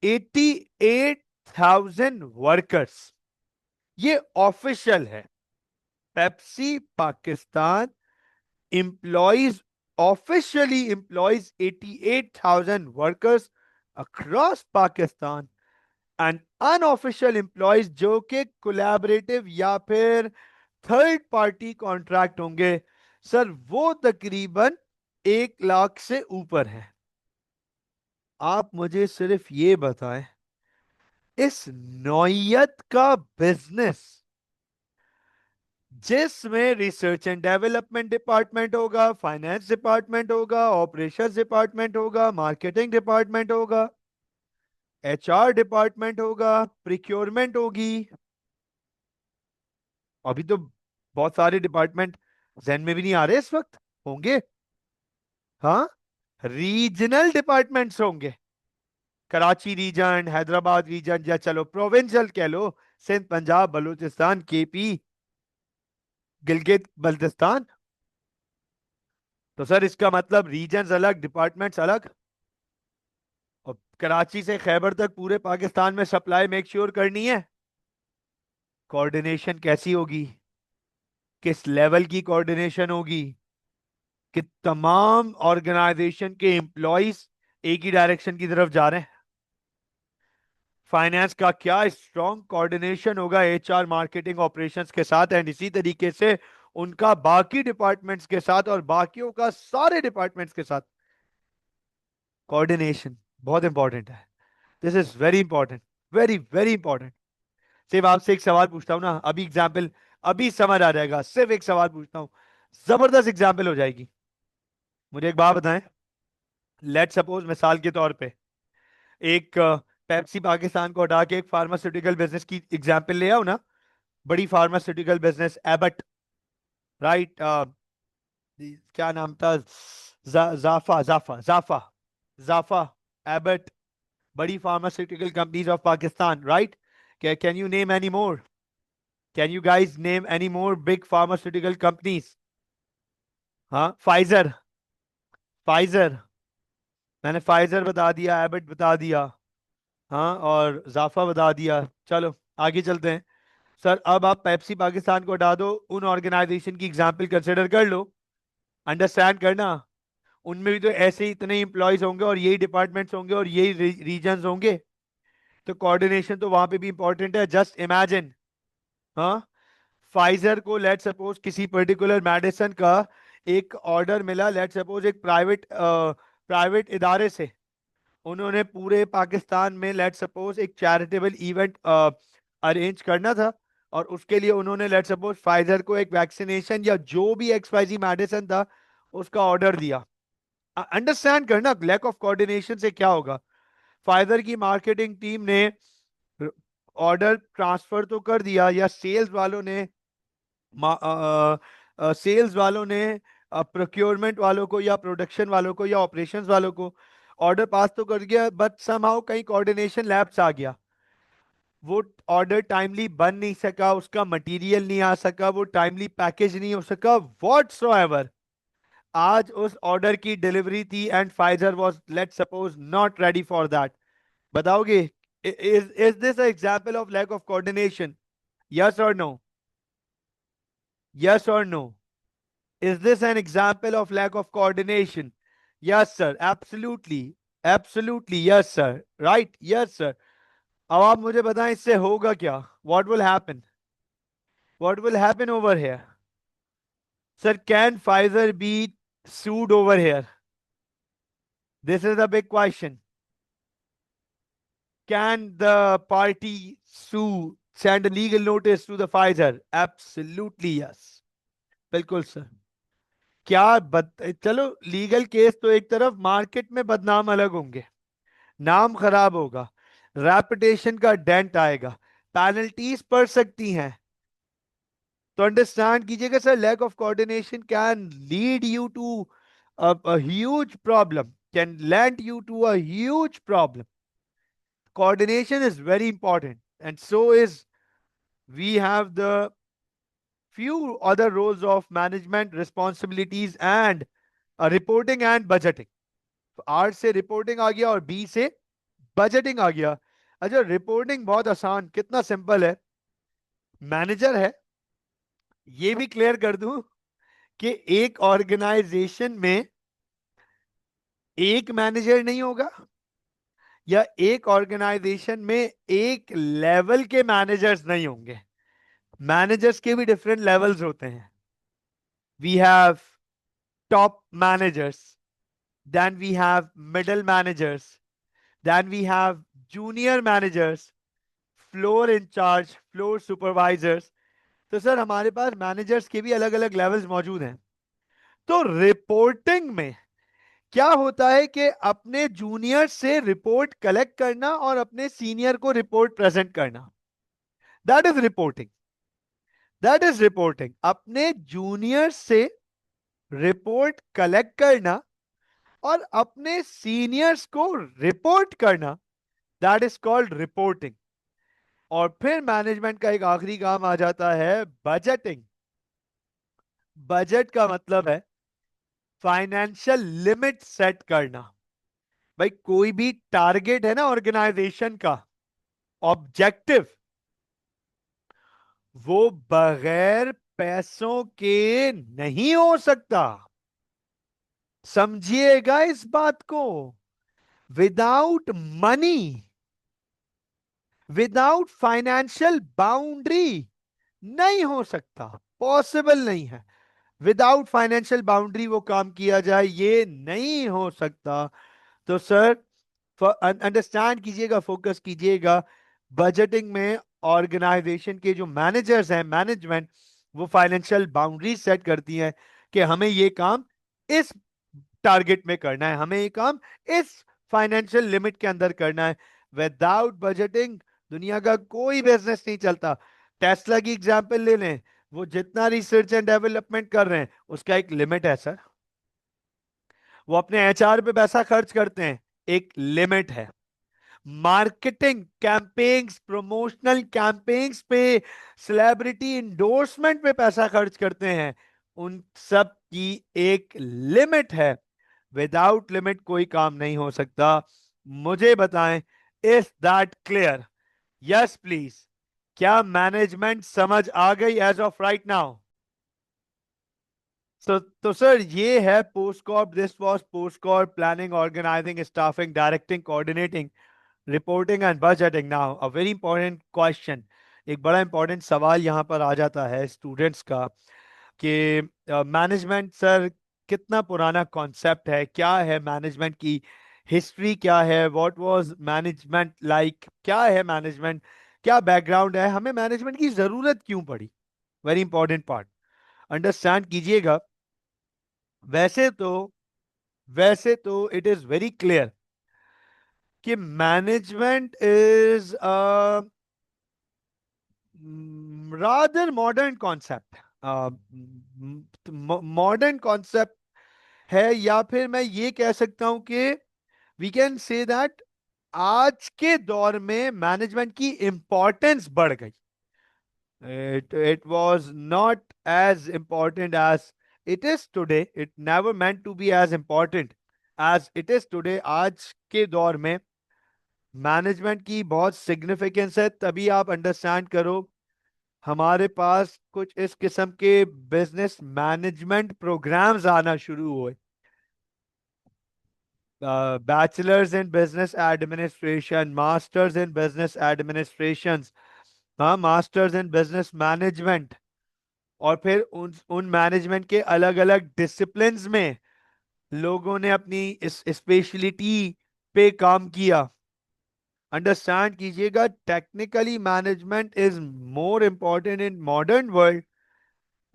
88,000 workers. ये ऑफिशियल है। Pepsi Pakistan employs officially employs 88,000 workers across Pakistan, and unofficial employees जो कि कोलैबोरेटिव या फिर थर्ड पार्टी कॉन्ट्रैक्ट होंगे सर, वो तकरीबन 1 लाख से ऊपर है। आप मुझे सिर्फ ये बताएं, इस नौयत का बिजनेस जिसमें रिसर्च एंड डेवलपमेंट डिपार्टमेंट होगा, फाइनेंस डिपार्टमेंट होगा, ऑपरेशंस डिपार्टमेंट होगा, मार्केटिंग डिपार्टमेंट होगा, एचआर डिपार्टमेंट होगा, प्रिक्योरमेंट होगी, अभी तो बहुत सारे डिपार्टमेंट जहन में भी नहीं आ रहे इस वक्त, होंगे। हाँ, रीजनल डिपार्टमेंट्स होंगे, कराची रीजन, हैदराबाद रीजन, या चलो प्रोविंशियल कह लो, सिंध, पंजाब, बलूचिस्तान, केपी, गिलगित बल्तिस्तान। तो सर इसका मतलब रीजन्स अलग, डिपार्टमेंट्स अलग, और कराची से खैबर तक पूरे पाकिस्तान में सप्लाई मेक श्योर करनी है। कोऑर्डिनेशन कैसी होगी, किस लेवल की कोऑर्डिनेशन होगी कि तमाम ऑर्गेनाइजेशन के एम्प्लॉइज एक ही डायरेक्शन की तरफ जा रहे हैं। फाइनेंस का क्या स्ट्रॉन्ग कोऑर्डिनेशन होगा एचआर, मार्केटिंग, ऑपरेशंस के साथ, एंड इसी तरीके से उनका बाकी डिपार्टमेंट्स के साथ और बाकियों का सारे डिपार्टमेंट्स के साथ कोऑर्डिनेशन बहुत इंपॉर्टेंट है। This is very important, very very important. सिर्फ आपसे एक सवाल पूछता हूं ना, अभी एग्जाम्पल, अभी समझ आ जाएगा, सिर्फ एक सवाल पूछता हूं, जबरदस्त एग्जाम्पल हो जाएगी। मुझे एक बात बताएं, लेट सपोज मिसाल के तौर पे एक पेप्सी पाकिस्तान को हटा के एक फार्मास्यूटिकल बिजनेस की एग्जाम्पल ले आओ ना, बड़ी फार्मास्यूटिकल बिजनेस एबट, राइट, क्या नाम था, जाफा जाफा जाफा जाफा, एबट, बड़ी pharmaceutical companies of Pakistan, right? Can you name any more? Can you guys name any more big pharmaceutical companies? हाँ, फाइजर, फाइजर, मैंने फाइजर बता दिया, एबट बता दिया, हाँ, और जाफा बता दिया। चलो आगे चलते हैं। सर अब आप पेप्सी पाकिस्तान को हटा दो, उन ऑर्गेनाइजेशन की एग्जांपल कंसिडर कर लो, अंडरस्टैंड करना, उनमें भी तो ऐसे ही इतने इंप्लॉयज होंगे और यही डिपार्टमेंट्स होंगे और यही रीजन होंगे, तो कोऑर्डिनेशन तो वहां पे भी इंपॉर्टेंट है। जस्ट इमेजिन, हाँ, फाइजर को लेट सपोज किसी पर्टिकुलर मेडिसिन का एक ऑर्डर मिला, लेट सपोज एक प्राइवेट इदारे से। उन्होंने पूरे पाकिस्तान में लेट सपोज एक चैरिटेबल इवेंट अरेंज करना था, और उसके लिए उन्होंने लेट सपोज फाइजर को एक वैक्सीनेशन या जो भी एक्सवाइजी मेडिसिन था उसका ऑर्डर दिया। अंडरस्टैंड करना लैक ऑफ कोऑर्डिनेशन से क्या होगा। फाइजर की मार्केटिंग टीम ने ऑर्डर ट्रांसफर तो कर दिया, या सेल्स वालों ने प्रोक्योरमेंट वालों को या प्रोडक्शन वालों को या ऑपरेशंस वालों को ऑर्डर पास तो कर दिया, बट समहाउ कहीं कोऑर्डिनेशन लैप्स आ गया। वो ऑर्डर टाइमली बन नहीं सका, उसका मटेरियल नहीं आ सका, वो टाइमली पैकेज नहीं हो सका, व्हाटसोएवर। आज उस ऑर्डर की डिलीवरी थी and Pfizer was late suppose not ready for that. बताओगे is this a example of lack of coordination? Yes or no? Yes or no? Is this an example of lack of coordination? Yes, sir. Absolutely. Absolutely. Yes, sir. Right. Yes, sir. अब आप मुझे बताएं इससे होगा क्या? What will happen? What will happen over here? Sir, can Pfizer be sued over here? This is a big question. Can the party sue, send a legal notice to the Pfizer? Absolutely yes. बिल्कुल सर। चलो, लीगल केस तो एक तरफ, मार्केट में बदनाम अलग होंगे, नाम खराब होगा, रेपुटेशन का डेंट आएगा, पेनल्टीज पड़ सकती हैं। तो अंडरस्टैंड कीजिएगा sir, lack of coordination can lead you to a huge problem, can land you to a huge problem. Coordination is very important, and so is, we have the few other roles of management responsibilities and reporting and budgeting. R से रिपोर्टिंग आ गया और बी से बजटिंग आ गया। अच्छा, रिपोर्टिंग बहुत आसान, कितना सिंपल है। मैनेजर है, ये भी क्लियर कर दूं कि एक ऑर्गेनाइजेशन में एक मैनेजर नहीं होगा, या एक ऑर्गेनाइजेशन में एक लेवल के मैनेजर्स नहीं होंगे। मैनेजर्स के भी डिफरेंट लेवल्स होते हैं। We have top managers, then we have middle managers, then we have junior managers, floor incharge, floor supervisors. तो सर हमारे पास मैनेजर्स के भी अलग अलग लेवल्स मौजूद हैं। तो रिपोर्टिंग में क्या होता है कि अपने जूनियर से रिपोर्ट कलेक्ट करना और अपने सीनियर को रिपोर्ट प्रेजेंट करना, that is reporting. That is reporting. अपने जूनियर से रिपोर्ट कलेक्ट करना और अपने सीनियर्स को रिपोर्ट करना, दैट इज कॉल्ड रिपोर्टिंग। और फिर मैनेजमेंट का एक आखिरी काम आ जाता है, बजटिंग। बजट का मतलब है फाइनेंशियल लिमिट सेट करना। भाई कोई भी टारगेट है ना ऑर्गेनाइजेशन का, ऑब्जेक्टिव, वो बगैर पैसों के नहीं हो सकता। समझिएगा इस बात को। Without money, without financial boundary नहीं हो सकता, पॉसिबल नहीं है। विदाउट फाइनेंशियल बाउंड्री वो काम किया जाए, ये नहीं हो सकता। तो सर अंडरस्टैंड कीजिएगा, फोकस कीजिएगा। बजटिंग में ऑर्गेनाइजेशन के जो मैनेजर्स हैं, मैनेजमेंट, वो फाइनेंशियल बाउंड्री सेट करती है कि हमें ये काम इस टारगेट में करना है, हमें ये काम इस फाइनेंशियल लिमिट के अंदर करना है। विदाउट बजटिंग दुनिया का कोई बिजनेस नहीं चलता। टेस्ला की एग्जांपल ले लें, वो जितना रिसर्च एंड डेवलपमेंट कर रहे हैं उसका एक लिमिट है सर। वो अपने एचआर पे पैसा खर्च करते हैं, एक लिमिट है। मार्केटिंग कैंपेन्स, प्रमोशनल कैंपेन्स पे, सेलिब्रिटी इंडोर्समेंट पे पैसा खर्च करते हैं, उन सब की एक लिमिट है। विदाउट लिमिट कोई काम नहीं हो सकता। मुझे बताएं, is that clear? Yes please. क्या मैनेजमेंट समझ आ गई एज ऑफ राइट नाउ? तो सर ये है POSDCORB. This was POSDCORB, planning, organising, staffing, directing, coordinating, reporting and budgeting. Now a very important question, एक बड़ा इंपॉर्टेंट सवाल यहाँ पर आ जाता है स्टूडेंट्स का कि मैनेजमेंट सर कितना पुराना कॉन्सेप्ट है, क्या है मैनेजमेंट की हिस्ट्री, क्या है, व्हाट वाज मैनेजमेंट लाइक, क्या है मैनेजमेंट, क्या बैकग्राउंड है, हमें मैनेजमेंट की जरूरत क्यों पड़ी। वेरी इंपॉर्टेंट पार्ट, अंडरस्टैंड कीजिएगा। वैसे तो वैसे तो इट इज वेरी क्लियर कि management is rather modern concept, modern concept है, या फिर मैं ये कह सकता हूं कि वी कैन से दैट आज के दौर में मैनेजमेंट की इंपॉर्टेंस बढ़ गई। It was not as important as it is today. It never meant to be as important as it is today. आज के दौर में मैनेजमेंट की बहुत सिग्निफिकेंस है। तभी आप अंडरस्टैंड करो, हमारे पास कुछ इस किस्म के बिजनेस मैनेजमेंट प्रोग्राम्स आना शुरू हुए। Bachelors in business administration, masters in business administration, हाँ, मास्टर्स इन बिजनेस मैनेजमेंट, और फिर उन मैनेजमेंट के अलग अलग डिसिप्लिन्स में लोगों ने अपनी इस स्पेशलिटी पे काम किया। अंडरस्टैंड कीजिएगा, technically management is more important in modern world,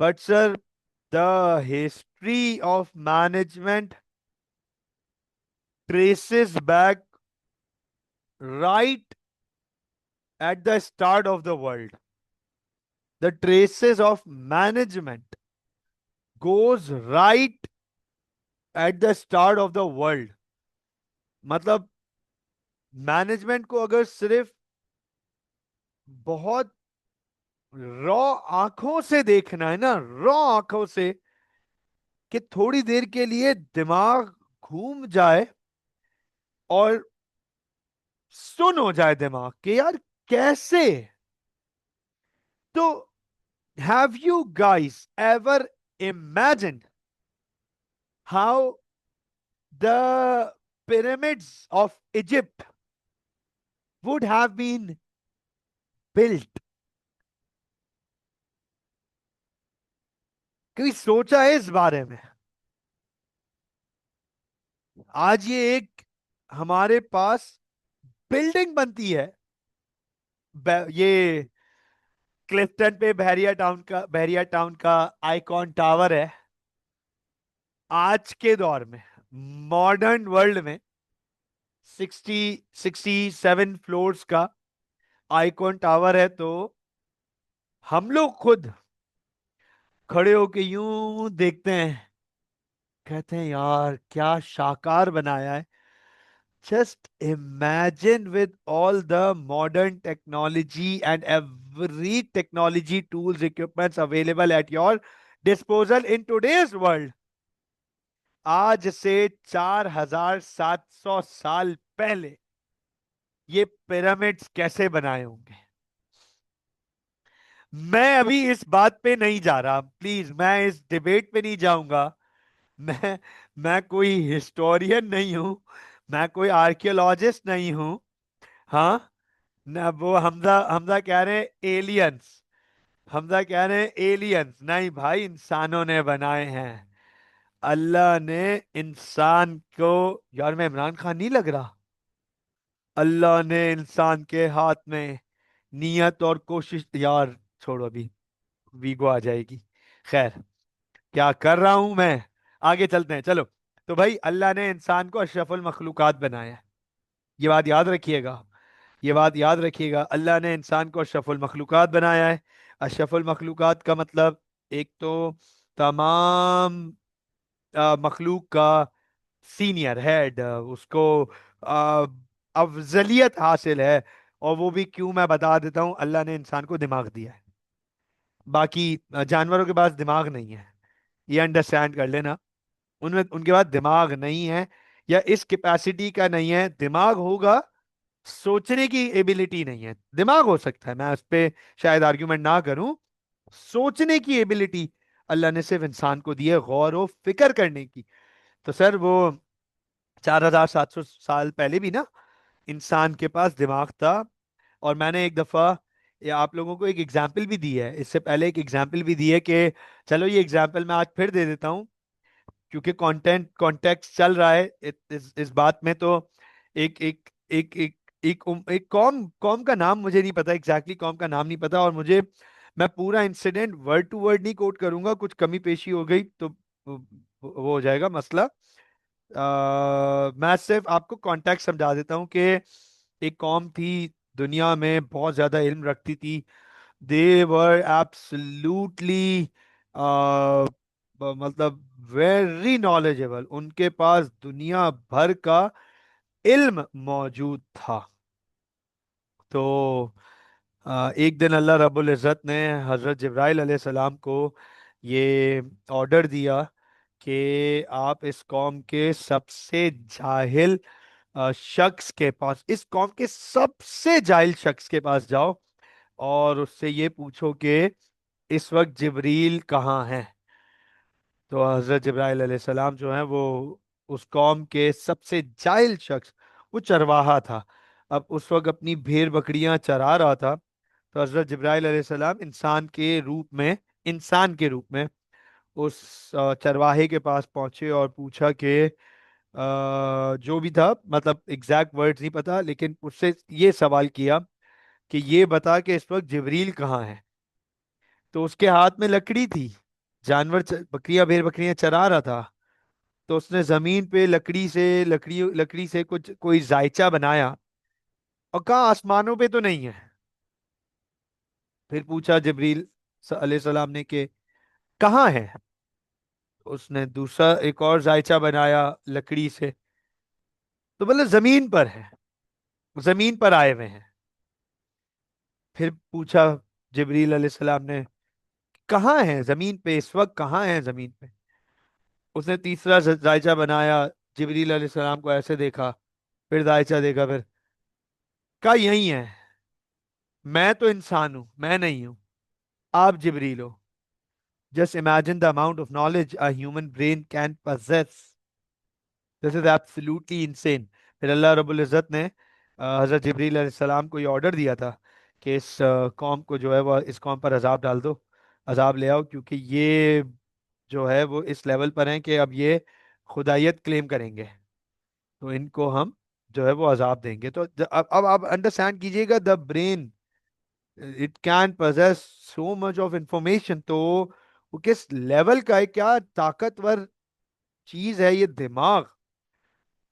but sir the history of management traces back right at the start of the world. The traces of management goes right at the start of the world. मतलब मैनेजमेंट को अगर सिर्फ बहुत रॉ आंखों से देखना है ना, रॉ आंखों से, कि थोड़ी देर के लिए दिमाग घूम जाए और सुन हो जाए दिमाग कि यार कैसे, तो have you guys ever imagined how the pyramids of Egypt would have been built? कभी सोचा है इस बारे में? आज ये एक हमारे पास बिल्डिंग बनती है, ये क्लिफ्टन पे बहरिया टाउन का आइकॉन टावर है। आज के दौर में मॉडर्न वर्ल्ड में 67 फ्लोर्स का आइकॉन टावर है, तो हम लोग खुद खड़े होके यूं देखते हैं, कहते हैं यार क्या शाकार बनाया है। Just imagine with all the modern technology and every technology tools, equipments available at your disposal in today's world. आज से 4700 साल पहले ये पिरामिड्स कैसे बनाए होंगे। मैं अभी इस बात पे नहीं जा रहा, प्लीज, मैं इस डिबेट पे नहीं जाऊंगा। मैं मैं कोई हिस्टोरियन नहीं हूं, मैं कोई आर्कियोलॉजिस्ट नहीं हूं। हाँ, ना वो हमजा हमजा कह रहे हैं एलियंस, हमजा कह रहे हैं एलियंस, नहीं भाई, इंसानों ने बनाए हैं। अल्लाह ने इंसान को, यार मैं इमरान खान नहीं लग रहा, अल्लाह ने इंसान के हाथ में नियत और कोशिश, यार छोड़ो, अभी वीगो आ जाएगी। खैर, क्या कर रहा हूं मैं, आगे चलते हैं चलो। तो भाई अल्लाह ने इंसान को अशरफुल मखलूकात बनाया है, ये बात याद रखिएगा, ये बात याद रखिएगा। अल्लाह ने इंसान को अशरफुल मखलूकात बनाया है। अशरफुल मखलूकात का मतलब, एक तो तमाम मखलूक का सीनियर हेड, उसको अ, अफजलियत हासिल है। और वो भी क्यों, मैं बता देता हूँ, अल्लाह ने इंसान को दिमाग दिया है, बाकी जानवरों के पास दिमाग नहीं है, ये अंडरस्टैंड कर लेना। उनमें उनके पास दिमाग नहीं है, या इस कैपेसिटी का नहीं है। दिमाग होगा, सोचने की एबिलिटी नहीं है। दिमाग हो सकता है, मैं उस पर शायद आर्ग्यूमेंट ना करूं, सोचने की एबिलिटी अल्लाह ने सिर्फ इंसान को दी है, गौर व फिक्र करने की। तो सर वो 4700 साल पहले भी ना इंसान के पास दिमाग था। और मैंने एक दफा ये आप लोगों को एक एग्जाम्पल भी दी है, इससे पहले एक एग्जाम्पल भी दी है कि चलो ये एग्जाम्पल मैं आज फिर दे देता हूँ, क्योंकि कंटेंट कॉन्टेक्स्ट चल रहा है इस बात में। तो एक एक एक एक एक कॉम कॉम का नाम मुझे नहीं पता, एग्जैक्टली कॉम का नाम नहीं पता, और मुझे, मैं पूरा इंसिडेंट वर्ड टू वर्ड नहीं कोट करूंगा, कुछ कमी पेशी हो गई तो वो हो जाएगा मसला। मैं सिर्फ आपको कॉन्टेक्स्ट समझा देता हूँ कि एक कॉम थी, दुनिया में बहुत ज्यादा इल्म रखती थी। दे वर एब्सोल्युटली मतलब वेरी नॉलेजेबल, उनके पास दुनिया भर का इल्म मौजूद था। तो एक दिन अल्लाह रब्बुल इज़्ज़त ने हज़रत जिब्राइल अलैहिस्सलाम को ये ऑर्डर दिया कि आप इस कौम के सबसे जाहिल शख्स के पास, इस कौम के सबसे जाहिल शख्स के पास जाओ और उससे ये पूछो कि इस वक्त जिब्रील कहाँ है। तो हजरत जब्राइल अलैहिस्सलाम जो है वो उस कौम के सबसे जाहिल शख्स, वो चरवाहा था, अब उस वक्त अपनी भेड़ बकरियां चरा रहा था। तो हजरत जब्राइल अलैहिस्सलाम इंसान के रूप में उस चरवाहे के पास पहुंचे और पूछा कि जो भी था, मतलब एग्जैक्ट वर्ड्स नहीं पता, लेकिन उससे ये सवाल किया कि ये बता कि इस वक्त जिब्रील कहाँ है। तो उसके हाथ में लकड़ी थी, जानवर बकरियां भेड़ बकरियां चरा रहा था। तो उसने जमीन पे लकड़ी से कुछ कोई जायचा बनाया और कहा आसमानों पे तो नहीं है। फिर पूछा जिब्रील अलैहिस्सलाम ने कि कहाँ है। उसने दूसरा एक और जायचा बनाया लकड़ी से, तो बोले जमीन पर है, जमीन पर आए हुए हैं। फिर पूछा जिब्रील अलैहिस्सलाम ने कहाँ है जमीन पे, इस वक्त कहाँ है जमीन पे। उसने तीसरा जायचा बनाया, जिब्रील अलैहिस्सलाम को ऐसे देखा, फिर जायचा देखा, फिर कहा यही है, मैं तो इंसान हूं, मैं नहीं हूं, आप जिब्रील हो। Just imagine the amount of knowledge a human brain can possess, this is absolutely insane. फिर अल्लाह रब्बुल इज़्ज़त ने हजरत जिब्रील अलैहिस्सलाम को ये ऑर्डर दिया था कि इस कौम को जो है वो, इस कौम पर अजाब डाल दो, अजाब ले आओ, क्योंकि ये जो है वो इस लेवल पर हैं कि अब ये खुदायत क्लेम करेंगे, तो इनको हम जो है वो अजाब देंगे। तो अब आप अंडरस्टैंड कीजिएगा, the brain it can possess so much of information. तो वो किस लेवल का है, क्या ताकतवर चीज है ये दिमाग,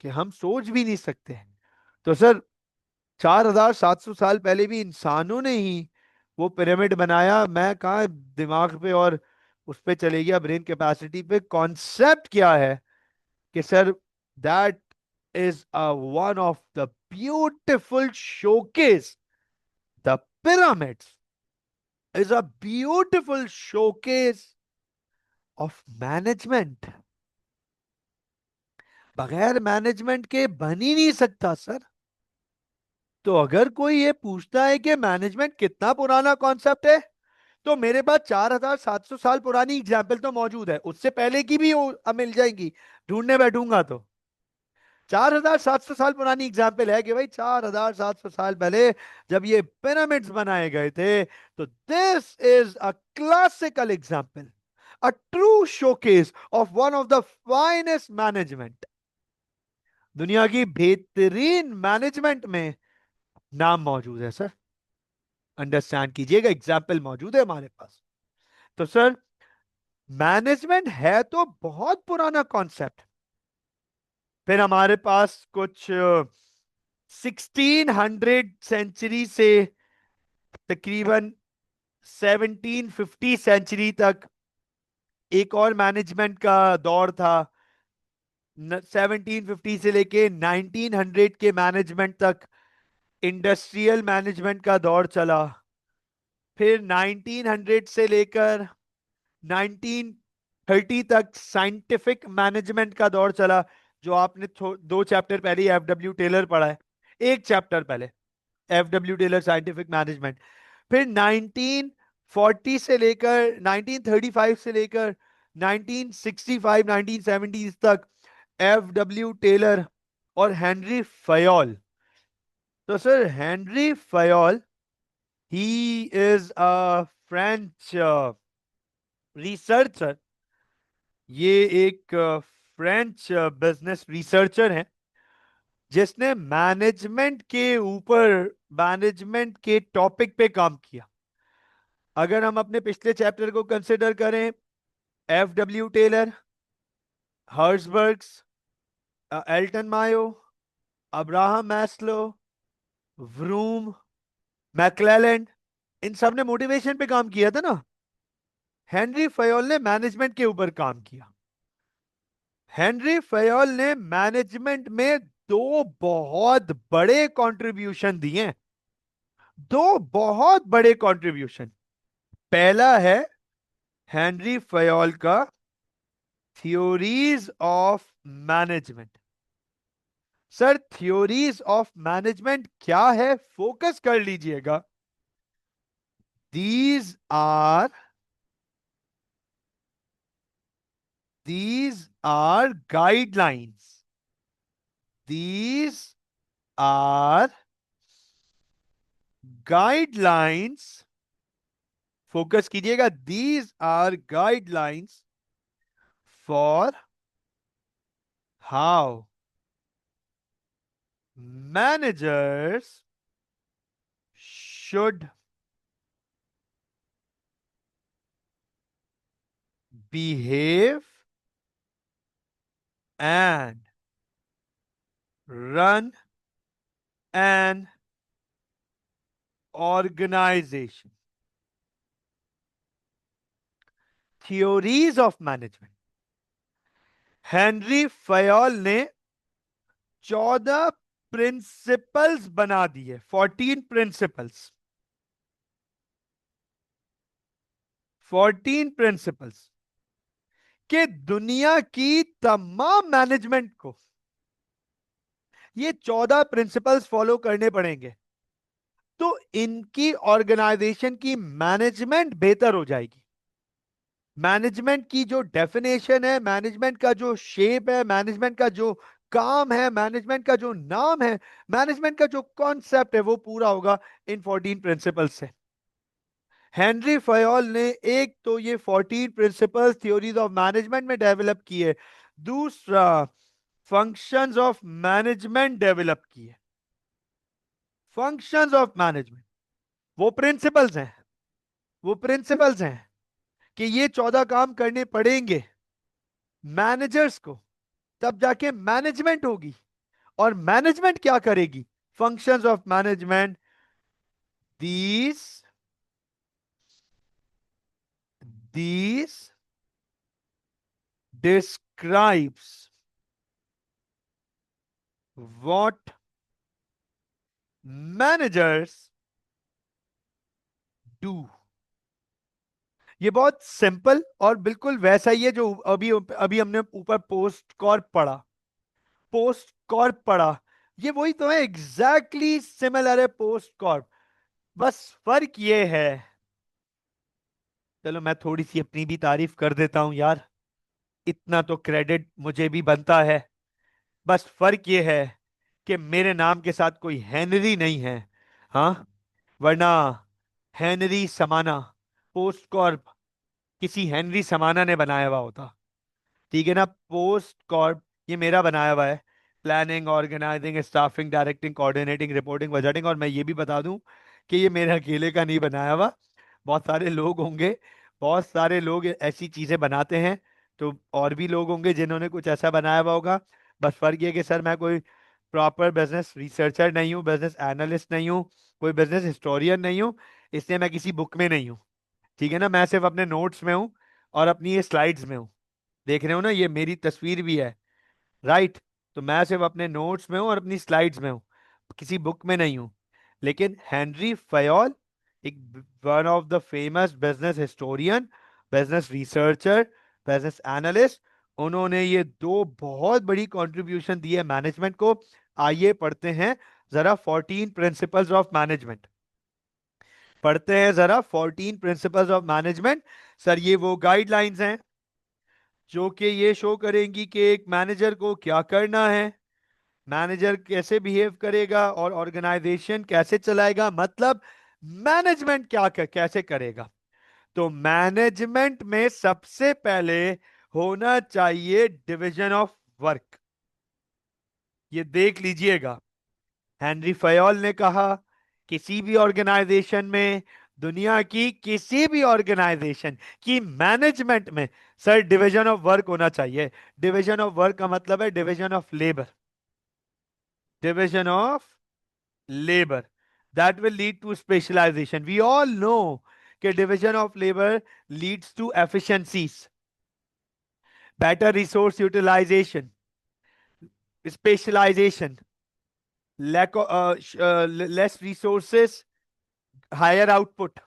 कि हम सोच भी नहीं सकते। तो सर 4700 साल पहले भी इंसानों ने ही वो पिरामिड बनाया, मैं कहाँ दिमाग पे और उस पे चले गया, ब्रेन कैपेसिटी पे। कॉन्सेप्ट क्या है कि sir that is a one of the beautiful showcase, the pyramids is a beautiful showcase of management. बगैर मैनेजमेंट के बन ही नहीं सकता सर। तो अगर कोई ये पूछता है कि मैनेजमेंट कितना पुराना कॉन्सेप्ट है, तो मेरे पास 4700 साल पुरानी एग्जाम्पल तो मौजूद है, उससे पहले की भी मिल जाएंगी, ढूंढने बैठूंगा तो। 4700 साल पुरानी एग्जाम्पल है कि भाई 4700 साल पहले जब ये पिरामिड्स बनाए गए थे, तो this is a classical example, a true showcase of one of the finest management. दुनिया की बेहतरीन मैनेजमेंट में नाम मौजूद है सर, अंडरस्टैंड कीजिएगा, एग्जाम्पल मौजूद है हमारे पास। तो सर मैनेजमेंट है तो बहुत पुराना कॉन्सेप्ट। फिर हमारे पास कुछ 1600 से तकरीबन 1750 तक एक और मैनेजमेंट का दौर था। 1750 से लेके 1900 के मैनेजमेंट तक इंडस्ट्रियल मैनेजमेंट का दौर चला। फिर 1900 से लेकर 1930 तक साइंटिफिक मैनेजमेंट का दौर चला, जो आपने 2 चैप्टर पहले एफ डब्ल्यू टेलर पढ़ा है, एक चैप्टर पहले F W Taylor scientific management. फिर 1940 से लेकर 1935 से लेकर 1965 1970 तक एफ डब्ल्यू टेलर और हेनरी फयोल। तो sir Henry Fayol, he is a French researcher. ये एक फ्रेंच बिजनेस रिसर्चर है जिसने मैनेजमेंट के ऊपर, मैनेजमेंट के टॉपिक पे काम किया। अगर हम अपने पिछले चैप्टर को कंसिडर करें, F.W. Taylor, Herzberg's, Elton Mayo, Abraham Maslow, Vroom, McClelland, इन सब ने मोटिवेशन पे काम किया था ना। हेनरी फयोल ने मैनेजमेंट के ऊपर काम किया। हेनरी फयोल ने मैनेजमेंट में दो बहुत बड़े कंट्रीब्यूशन दिए हैं। दो बहुत बड़े कंट्रीब्यूशन। पहला है हेनरी फयोल का theories of management. Sir, theories of management क्या है, फोकस कर लीजिएगा। These are these are guidelines. These are guidelines. Focus कीजिएगा। These are guidelines for how managers should behave and run an organization. Theories of management. Henry Fayol ने 14 प्रिंसिपल्स बना दिए, 14 प्रिंसिपल्स, 14 प्रिंसिपल्स के दुनिया की तमाम मैनेजमेंट को ये 14 प्रिंसिपल्स फॉलो करने पड़ेंगे, तो इनकी ऑर्गेनाइजेशन की मैनेजमेंट बेहतर हो जाएगी। मैनेजमेंट की जो डेफिनेशन है, मैनेजमेंट का जो शेप है, मैनेजमेंट का जो काम है, मैनेजमेंट का जो नाम है, मैनेजमेंट का जो कॉन्सेप्ट है, वो पूरा होगा इन 14 प्रिंसिपल्स से। हेनरी फयोल ने एक तो ये 14 प्रिंसिपल्स थ्योरीज ऑफ मैनेजमेंट में डेवलप किए, दूसरा फंक्शंस ऑफ मैनेजमेंट डेवलप किए। फंक्शंस ऑफ मैनेजमेंट वो प्रिंसिपल्स हैं, वो प्रिंसिपल्स हैं कि ये 14 काम करने पड़ेंगे मैनेजर्स को, तब जाके मैनेजमेंट होगी। और मैनेजमेंट क्या करेगी? Functions of management, these these describes what managers do। ये बहुत सिंपल और बिल्कुल वैसा ही है जो अभी अभी हमने ऊपर पोस्ट कॉर्प पढ़ा, पोस्ट कॉर्प पढ़ा। ये वही तो है, एग्जैक्टली सिमिलर है पोस्ट कॉर्प। बस फर्क ये है, चलो मैं थोड़ी सी अपनी भी तारीफ कर देता हूं यार, इतना तो क्रेडिट मुझे भी बनता है। बस फर्क ये है कि मेरे नाम के साथ कोई हेनरी नहीं है। हाँ, वरना हेनरी समाना पोस्ट कॉर्प किसी हेनरी समाना ने बनाया हुआ होता। ठीक है ना? पोस्ट कॉर्प ये मेरा बनाया हुआ है। Planning, organising, staffing, directing, coordinating, reporting, budgeting. और मैं ये भी बता दूं कि ये मेरे अकेले का नहीं बनाया हुआ, बहुत सारे लोग होंगे, बहुत सारे लोग ऐसी चीजें बनाते हैं, तो और भी लोग होंगे जिन्होंने कुछ ऐसा बनाया हुआ होगा। बस फर्क ये कि सर मैं कोई प्रॉपर बिजनेस रिसर्चर नहीं हूँ, बिजनेस एनालिस्ट नहीं हूँ, कोई बिजनेस हिस्टोरियन नहीं हूँ, इसलिए मैं किसी बुक में नहीं हूँ। ठीक है ना? मैं सिर्फ अपने नोट्स में हूँ और अपनी ये स्लाइड्स में हूँ। देख रहे हो ना, ये मेरी तस्वीर भी है, राइट? तो मैं सिर्फ अपने नोट्स में हूँ और अपनी स्लाइड्स में हूँ, किसी बुक में नहीं हूँ। लेकिन हेनरी फयोल एक one of the famous business historian, business researcher, business analyst, उन्होंने ये दो बहुत बड़ी कंट्रीब्यूशन दी है मैनेजमेंट को। आइए पढ़ते हैं जरा 14 प्रिंसिपल्स ऑफ मैनेजमेंट। पढ़ते हैं जरा 14 प्रिंसिपल्स ऑफ मैनेजमेंट। सर ये वो गाइडलाइंस हैं जो कि ये शो करेंगी कि एक मैनेजर को क्या करना है, मैनेजर कैसे बिहेव करेगा और ऑर्गेनाइजेशन कैसे चलाएगा। मतलब मैनेजमेंट कैसे करेगा? तो मैनेजमेंट में सबसे पहले होना चाहिए डिवीजन ऑफ वर्क। ये देख लीजिएगा, हेनरी फयोल ने कहा किसी भी ऑर्गेनाइजेशन में, दुनिया की किसी भी ऑर्गेनाइजेशन की मैनेजमेंट में सर डिवीजन ऑफ वर्क होना चाहिए। डिवीजन ऑफ वर्क का मतलब है division of labour. Division of labour that will lead to specialisation. We all know कि division of labour leads to efficiencies, better resource utilisation, specialisation, lack of less resources, higher output.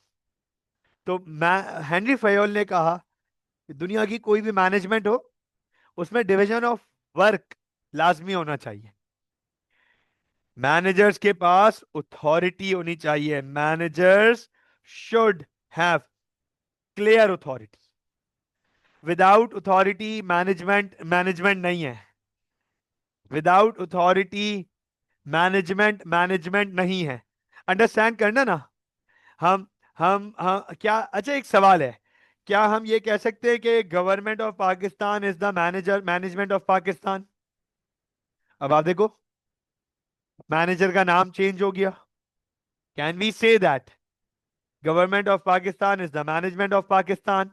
तो मैं हेनरी फयोल ने कहा कि दुनिया की कोई भी मैनेजमेंट हो, उसमें डिवीजन ऑफ वर्क लाजमी होना चाहिए। मैनेजर्स के पास अथॉरिटी होनी चाहिए। Managers should have clear authority. Without authority management management नहीं है। विदाउट अथॉरिटी मैनेजमेंट नहीं है। अंडरस्टैंड करना ना। हम हम क्या, अच्छा एक सवाल है, क्या हम ये कह सकते हैं कि government of Pakistan is the management of Pakistan? अब आप देखो, मैनेजर का नाम चेंज हो गया। Can we say that government of Pakistan is the management of Pakistan?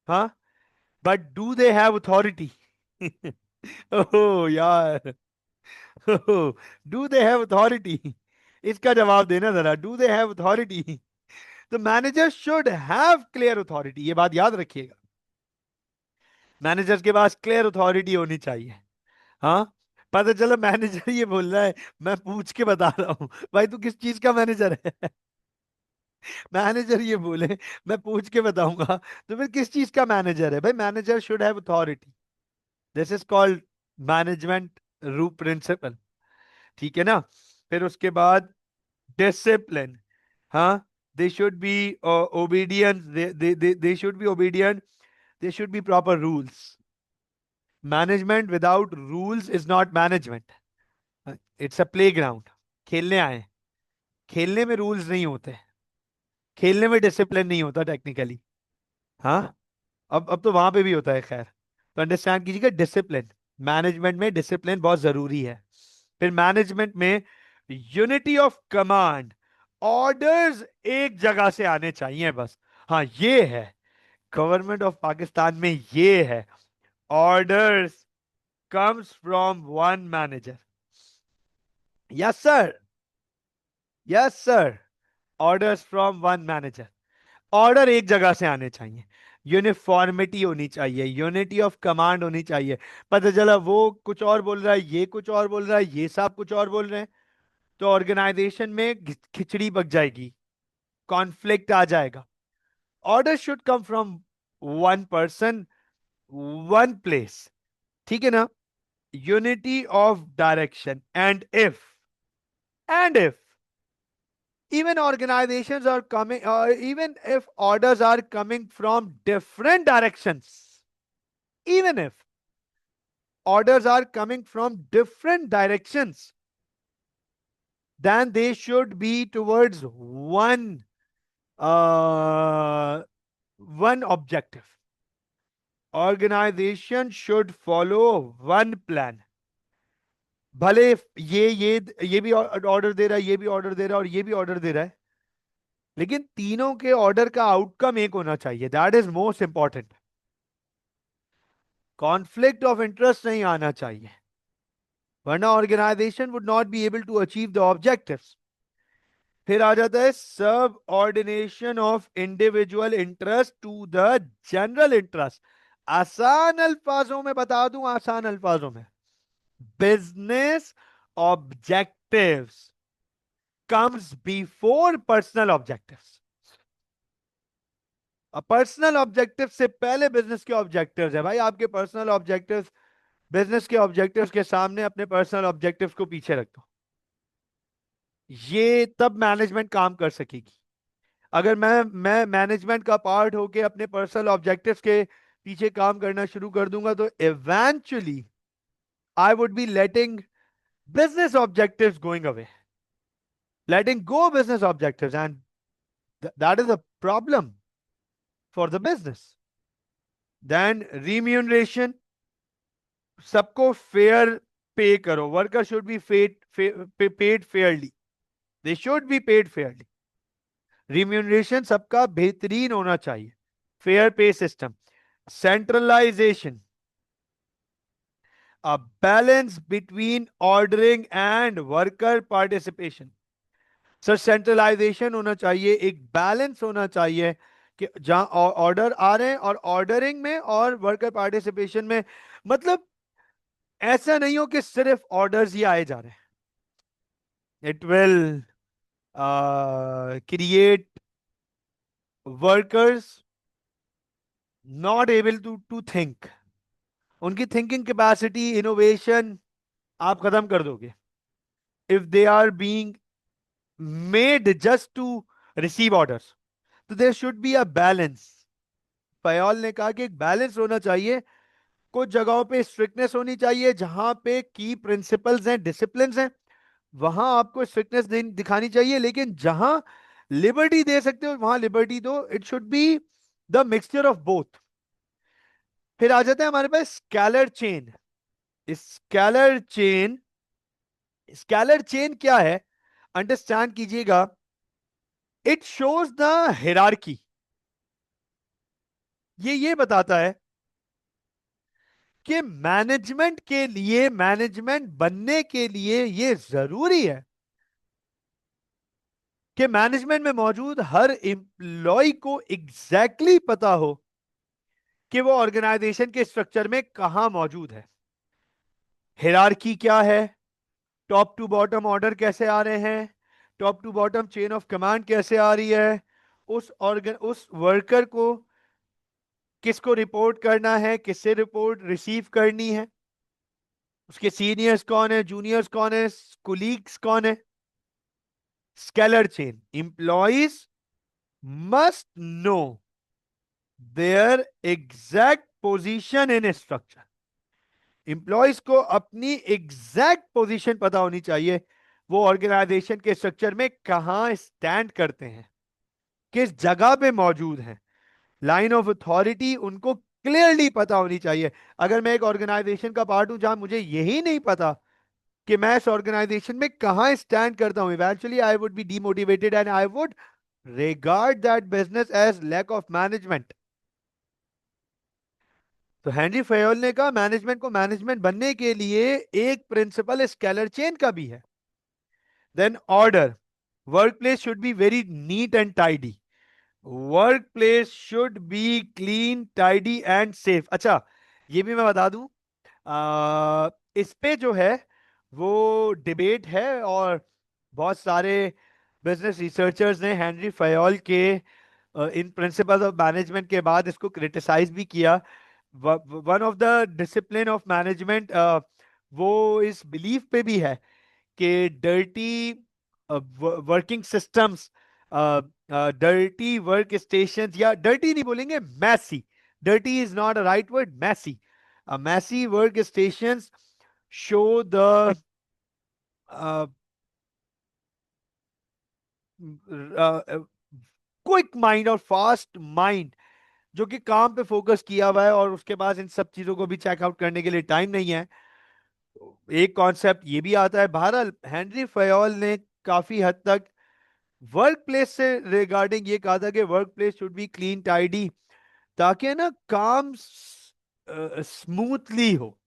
हाँ, but do they have authority? Oh यार, डू दे हैव अथॉरिटी? इसका जवाब देना जरा, डू दे हैव अथॉरिटी? तो manager should have clear authority, ये बात याद रखिएगा। मैनेजर के पास क्लियर अथॉरिटी होनी चाहिए। हाँ, पता चला मैनेजर ये बोल रहा है, मैं पूछ के बता रहा हूं भाई तू किस चीज का मैनेजर है। मैनेजर ये बोले मैं पूछ के बताऊंगा, तो फिर किस चीज का मैनेजर है भाई? Manager should have authority. This is called management rule principle. ठीक है ना? फिर उसके बाद डिसिप्लिन। हाँ, they should be obedient, they should be obedient, they should be proper rules. Management without rules is not management, it's a play ground. खेलने आए, खेलने में रूल्स नहीं होते, खेलने में डिसिप्लिन नहीं होता टेक्निकली। हाँ, अब तो वहां पे भी होता है, खैर। तो अंडरस्टैंड कीजिएगा, डिसिप्लिन, मैनेजमेंट में डिसिप्लिन बहुत जरूरी है। फिर मैनेजमेंट में यूनिटी ऑफ कमांड, ऑर्डर्स एक जगह से आने चाहिए बस। हाँ, ये है गवर्नमेंट ऑफ पाकिस्तान में, ये है orders comes from one manager. Yes sir, yes sir, orders from one manager. Order एक जगह से आने चाहिए, यूनिफॉर्मिटी होनी चाहिए, यूनिटी ऑफ कमांड होनी चाहिए। पता चला वो कुछ और बोल रहा है, ये कुछ और बोल रहा है, ये सब कुछ और बोल रहे हैं, तो ऑर्गेनाइजेशन में खिचड़ी पक जाएगी, कॉन्फ्लिक्ट आ जाएगा। Order should come from one person, one place. ठीक है ना? Unity of direction. And if even organizations are coming, even if orders are coming from different directions, even if orders are coming from different directions, then they should be towards uh, one objective. Organization should follow one plan. भले ये भी ऑर्डर दे रहा है, ये भी ऑर्डर दे रहा है, और ये भी ऑर्डर दे रहा है, लेकिन तीनों के ऑर्डर का आउटकम एक होना चाहिए। That is most important. Conflict of interest नहीं आना चाहिए, वरना organisation would not be able to achieve the objectives. फिर आ जाता है subordination of individual interest to the general interest. आसान अल्फाजों में बता दूं, आसान अल्फाजों में, business objectives comes before personal objectives. Personal objective से पहले बिजनेस के ऑब्जेक्टिव्स है भाई। आपके पर्सनल ऑब्जेक्टिव्स बिजनेस के ऑब्जेक्टिव्स के सामने अपने पर्सनल ऑब्जेक्टिव्स को पीछे रख दो, ये तब मैनेजमेंट काम कर सकेगी। अगर मैं मैनेजमेंट का पार्ट होके अपने पर्सनल ऑब्जेक्टिव्स के पीछे काम करना शुरू कर दूंगा, तो eventually I would be letting business objectives going away. letting go business objectives, and that is a problem for the business. Then remuneration, सबको fair पे करो. Worker should be paid fairly. They should be paid fairly. Remuneration सबका बेहतरीन होना चाहिए. Fair pay system. Centralization, a balance between ordering and worker participation. Sir centralisation होना चाहिए, एक बैलेंस होना चाहिए कि जहां ऑर्डर आ रहे हैं और ऑर्डरिंग में और वर्कर पार्टिसिपेशन में. मतलब ऐसा नहीं हो कि सिर्फ ऑर्डर्स ही आए जा रहे हैं. It will create workers not able to think. उनकी थिंकिंग कैपेसिटी, इनोवेशन आप खत्म कर दोगे if they are being made just to receive orders. तो there should be a balance. Fayol ने कहा कि एक बैलेंस होना चाहिए. कुछ जगहों पे स्ट्रिक्टनेस होनी चाहिए, जहां पे की प्रिंसिपल्स हैं, डिसिप्लिन हैं, वहां आपको स्ट्रिक्टनेस दिखानी चाहिए. लेकिन जहां लिबर्टी दे सकते हो वहां लिबर्टी दो. It should be the mixture of both. फिर आ जाता है हमारे पास scalar chain. Scalar chain, scalar chain क्या है अंडरस्टैंड कीजिएगा. It shows the hierarchy. ये बताता है कि मैनेजमेंट के लिए, मैनेजमेंट बनने के लिए ये जरूरी है कि मैनेजमेंट में मौजूद हर एम्प्लॉय को एग्जैक्टली पता हो कि वो ऑर्गेनाइजेशन के स्ट्रक्चर में कहां मौजूद है. हिरार्की क्या है, टॉप टू बॉटम ऑर्डर कैसे आ रहे हैं, top to bottom chain of command कैसे आ रही है, उस वर्कर को किसको रिपोर्ट करना है, किससे रिपोर्ट रिसीव करनी है, उसके सीनियर्स कौन है, जूनियर्स कौन है, कुलीग्स कौन है. Scalar chain, employees must know their exact position in structure. Employees को अपनी एग्जैक्ट पोजीशन पता होनी चाहिए, वो ऑर्गेनाइजेशन के स्ट्रक्चर में कहां स्टैंड करते हैं, किस जगह पे मौजूद हैं. लाइन ऑफ अथॉरिटी उनको क्लियरली पता होनी चाहिए. अगर मैं एक ऑर्गेनाइजेशन का पार्ट हूं जहां मुझे यही नहीं पता कि मैं इस ऑर्गेनाइजेशन में कहां स्टैंड करता हूं, eventually I would be demotivated and I would regard that business as lack of management. तो हेनरी फयोल ने कहा मैनेजमेंट को मैनेजमेंट बनने के लिए एक प्रिंसिपल स्केलर चेन का भी है. Then order, work place should be very neat and tidy. Work place should be clean, tidy and safe. अच्छा, ये भी मैं बता दूं, इस पे जो है वो डिबेट है और बहुत सारे बिजनेस रिसर्चर्स ने हेनरी फयोल के इन प्रिंसिपल्स ऑफ मैनेजमेंट के बाद इसको क्रिटिसाइज भी किया. One of the discipline of management वो इस बिलीफ पे भी है कि dirty working systems, dirty work station, या डर्टी नहीं बोलेंगे, messy, dirty is not a right word, messy, messy work station show the quick mind और फास्ट माइंड जो कि काम पे फोकस किया हुआ है और उसके पास इन सब चीजों को भी चेकआउट करने के लिए टाइम नहीं है. एक कॉन्सेप्ट ये भी आता है. बहरहाल हेनरी फयोल ने काफी हद तक वर्क प्लेस से रिगार्डिंग ये कहा था कि work place should be clean, tidy, ताकि ना काम स्मूथली हो.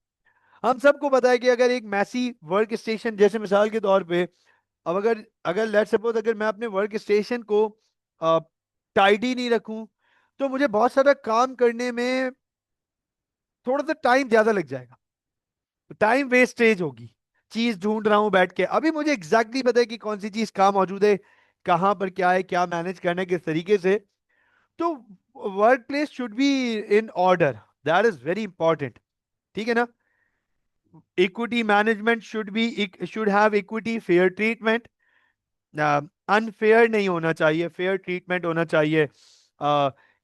हम सबको पता है कि अगर एक मैसी वर्क स्टेशन, जैसे मिसाल के तौर पे, अब अगर अगर लेट्स सपोज अगर मैं अपने वर्क स्टेशन को टाइडी नहीं रखूं तो मुझे बहुत सारा काम करने में थोड़ा सा टाइम ज्यादा लग जाएगा, टाइम वेस्टेज होगी. चीज ढूंढ रहा हूं बैठ के, अभी मुझे एग्जैक्टली पता है कि कौन सी चीज कहाँ मौजूद है, कहां पर क्या है, क्या मैनेज करना है, किस तरीके से. तो work place should be in order, that is very important. ठीक है ना. Equity management should have equity, fair treatment. Unfair नहीं होना चाहिए, फेयर ट्रीटमेंट होना चाहिए.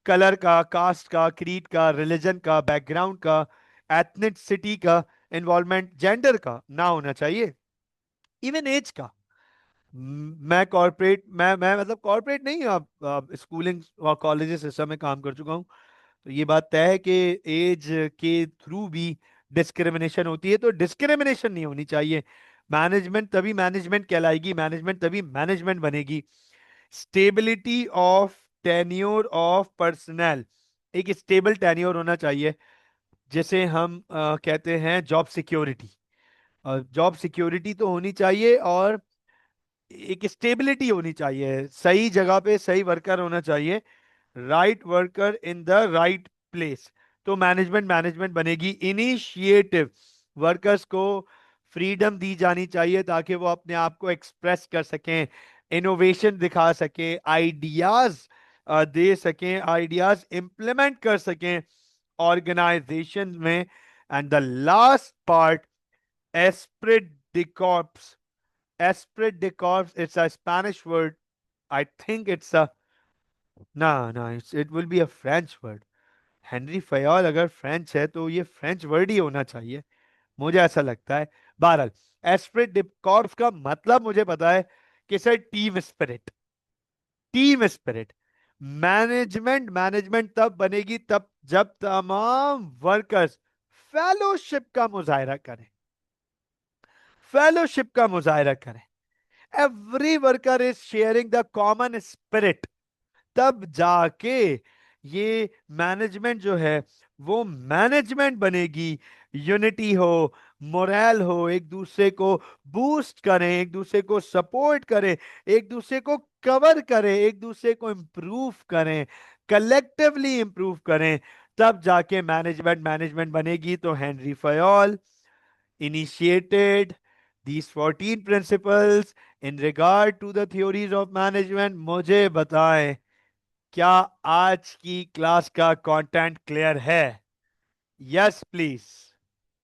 कलर का, कास्ट का, क्रीड का, रिलीजन का, बैकग्राउंड का, एथनिसिटी का, इन्वॉल्वमेंट, जेंडर का ना होना चाहिए, इवन एज का. मैं कॉर्पोरेट, मैं मतलब कॉर्पोरेट नहीं, अब स्कूलिंग और कॉलेजेस सिस्टम में काम कर चुका हूँ। तो ये बात तय है कि एज के थ्रू भी डिस्क्रिमिनेशन होती है, तो डिस्क्रिमिनेशन नहीं होनी चाहिए। मैनेजमेंट तभी मैनेजमेंट कहलाएगी, मैनेजमेंट तभी मैनेजमेंट बनेगी। Stability of tenure of personal, एक स्टेबल टेन्योर होना चाहिए, जिसे हम कहते हैं जॉब सिक्योरिटी। जॉब सिक्योरिटी तो होनी चाहिए, और एक स्टेबिलिटी होनी चाहिए, सही जगह पे सही वर्कर होना चाहिए, right worker in the right place. तो मैनेजमेंट मैनेजमेंट बनेगी। इनिशिएटिव, वर्कर्स को फ्रीडम दी जानी चाहिए ताकि वो अपने आप को एक्सप्रेस कर सकें, इनोवेशन दिखा सकें, आइडियाज दे सकें, आइडियाज इंप्लीमेंट कर सकें ऑर्गेनाइजेशन में। And the last part, Esprit de corps. Esprit de corps, it's a Spanish word. I think it's a, no, no, it will be a French word. Henry Fayol अगर फ्रेंच है तो ये फ्रेंच वर्ड ही होना चाहिए, मुझे ऐसा लगता है। बहरहाल, एस्प्रिट de corps का मतलब मुझे पता है कि sir team spirit, team spirit. Management management तब बनेगी तब जब तमाम वर्कर्स फेलोशिप का मुजाहरा करें, फेलोशिप का मुजाहरा करें, every worker is sharing the common spirit. तब जाके ये मैनेजमेंट जो है वो मैनेजमेंट बनेगी। यूनिटी हो, मोरल हो, एक दूसरे को बूस्ट करें, एक दूसरे को सपोर्ट करें, एक दूसरे को कवर करें, एक दूसरे को इंप्रूव करें, कलेक्टिवली इंप्रूव करें, तब जाके मैनेजमेंट मैनेजमेंट बनेगी। तो Henri Fayol initiated these 14 principles in regard to the theories of management। मुझे बताएं, क्या आज की क्लास का कंटेंट क्लियर है? Yes please.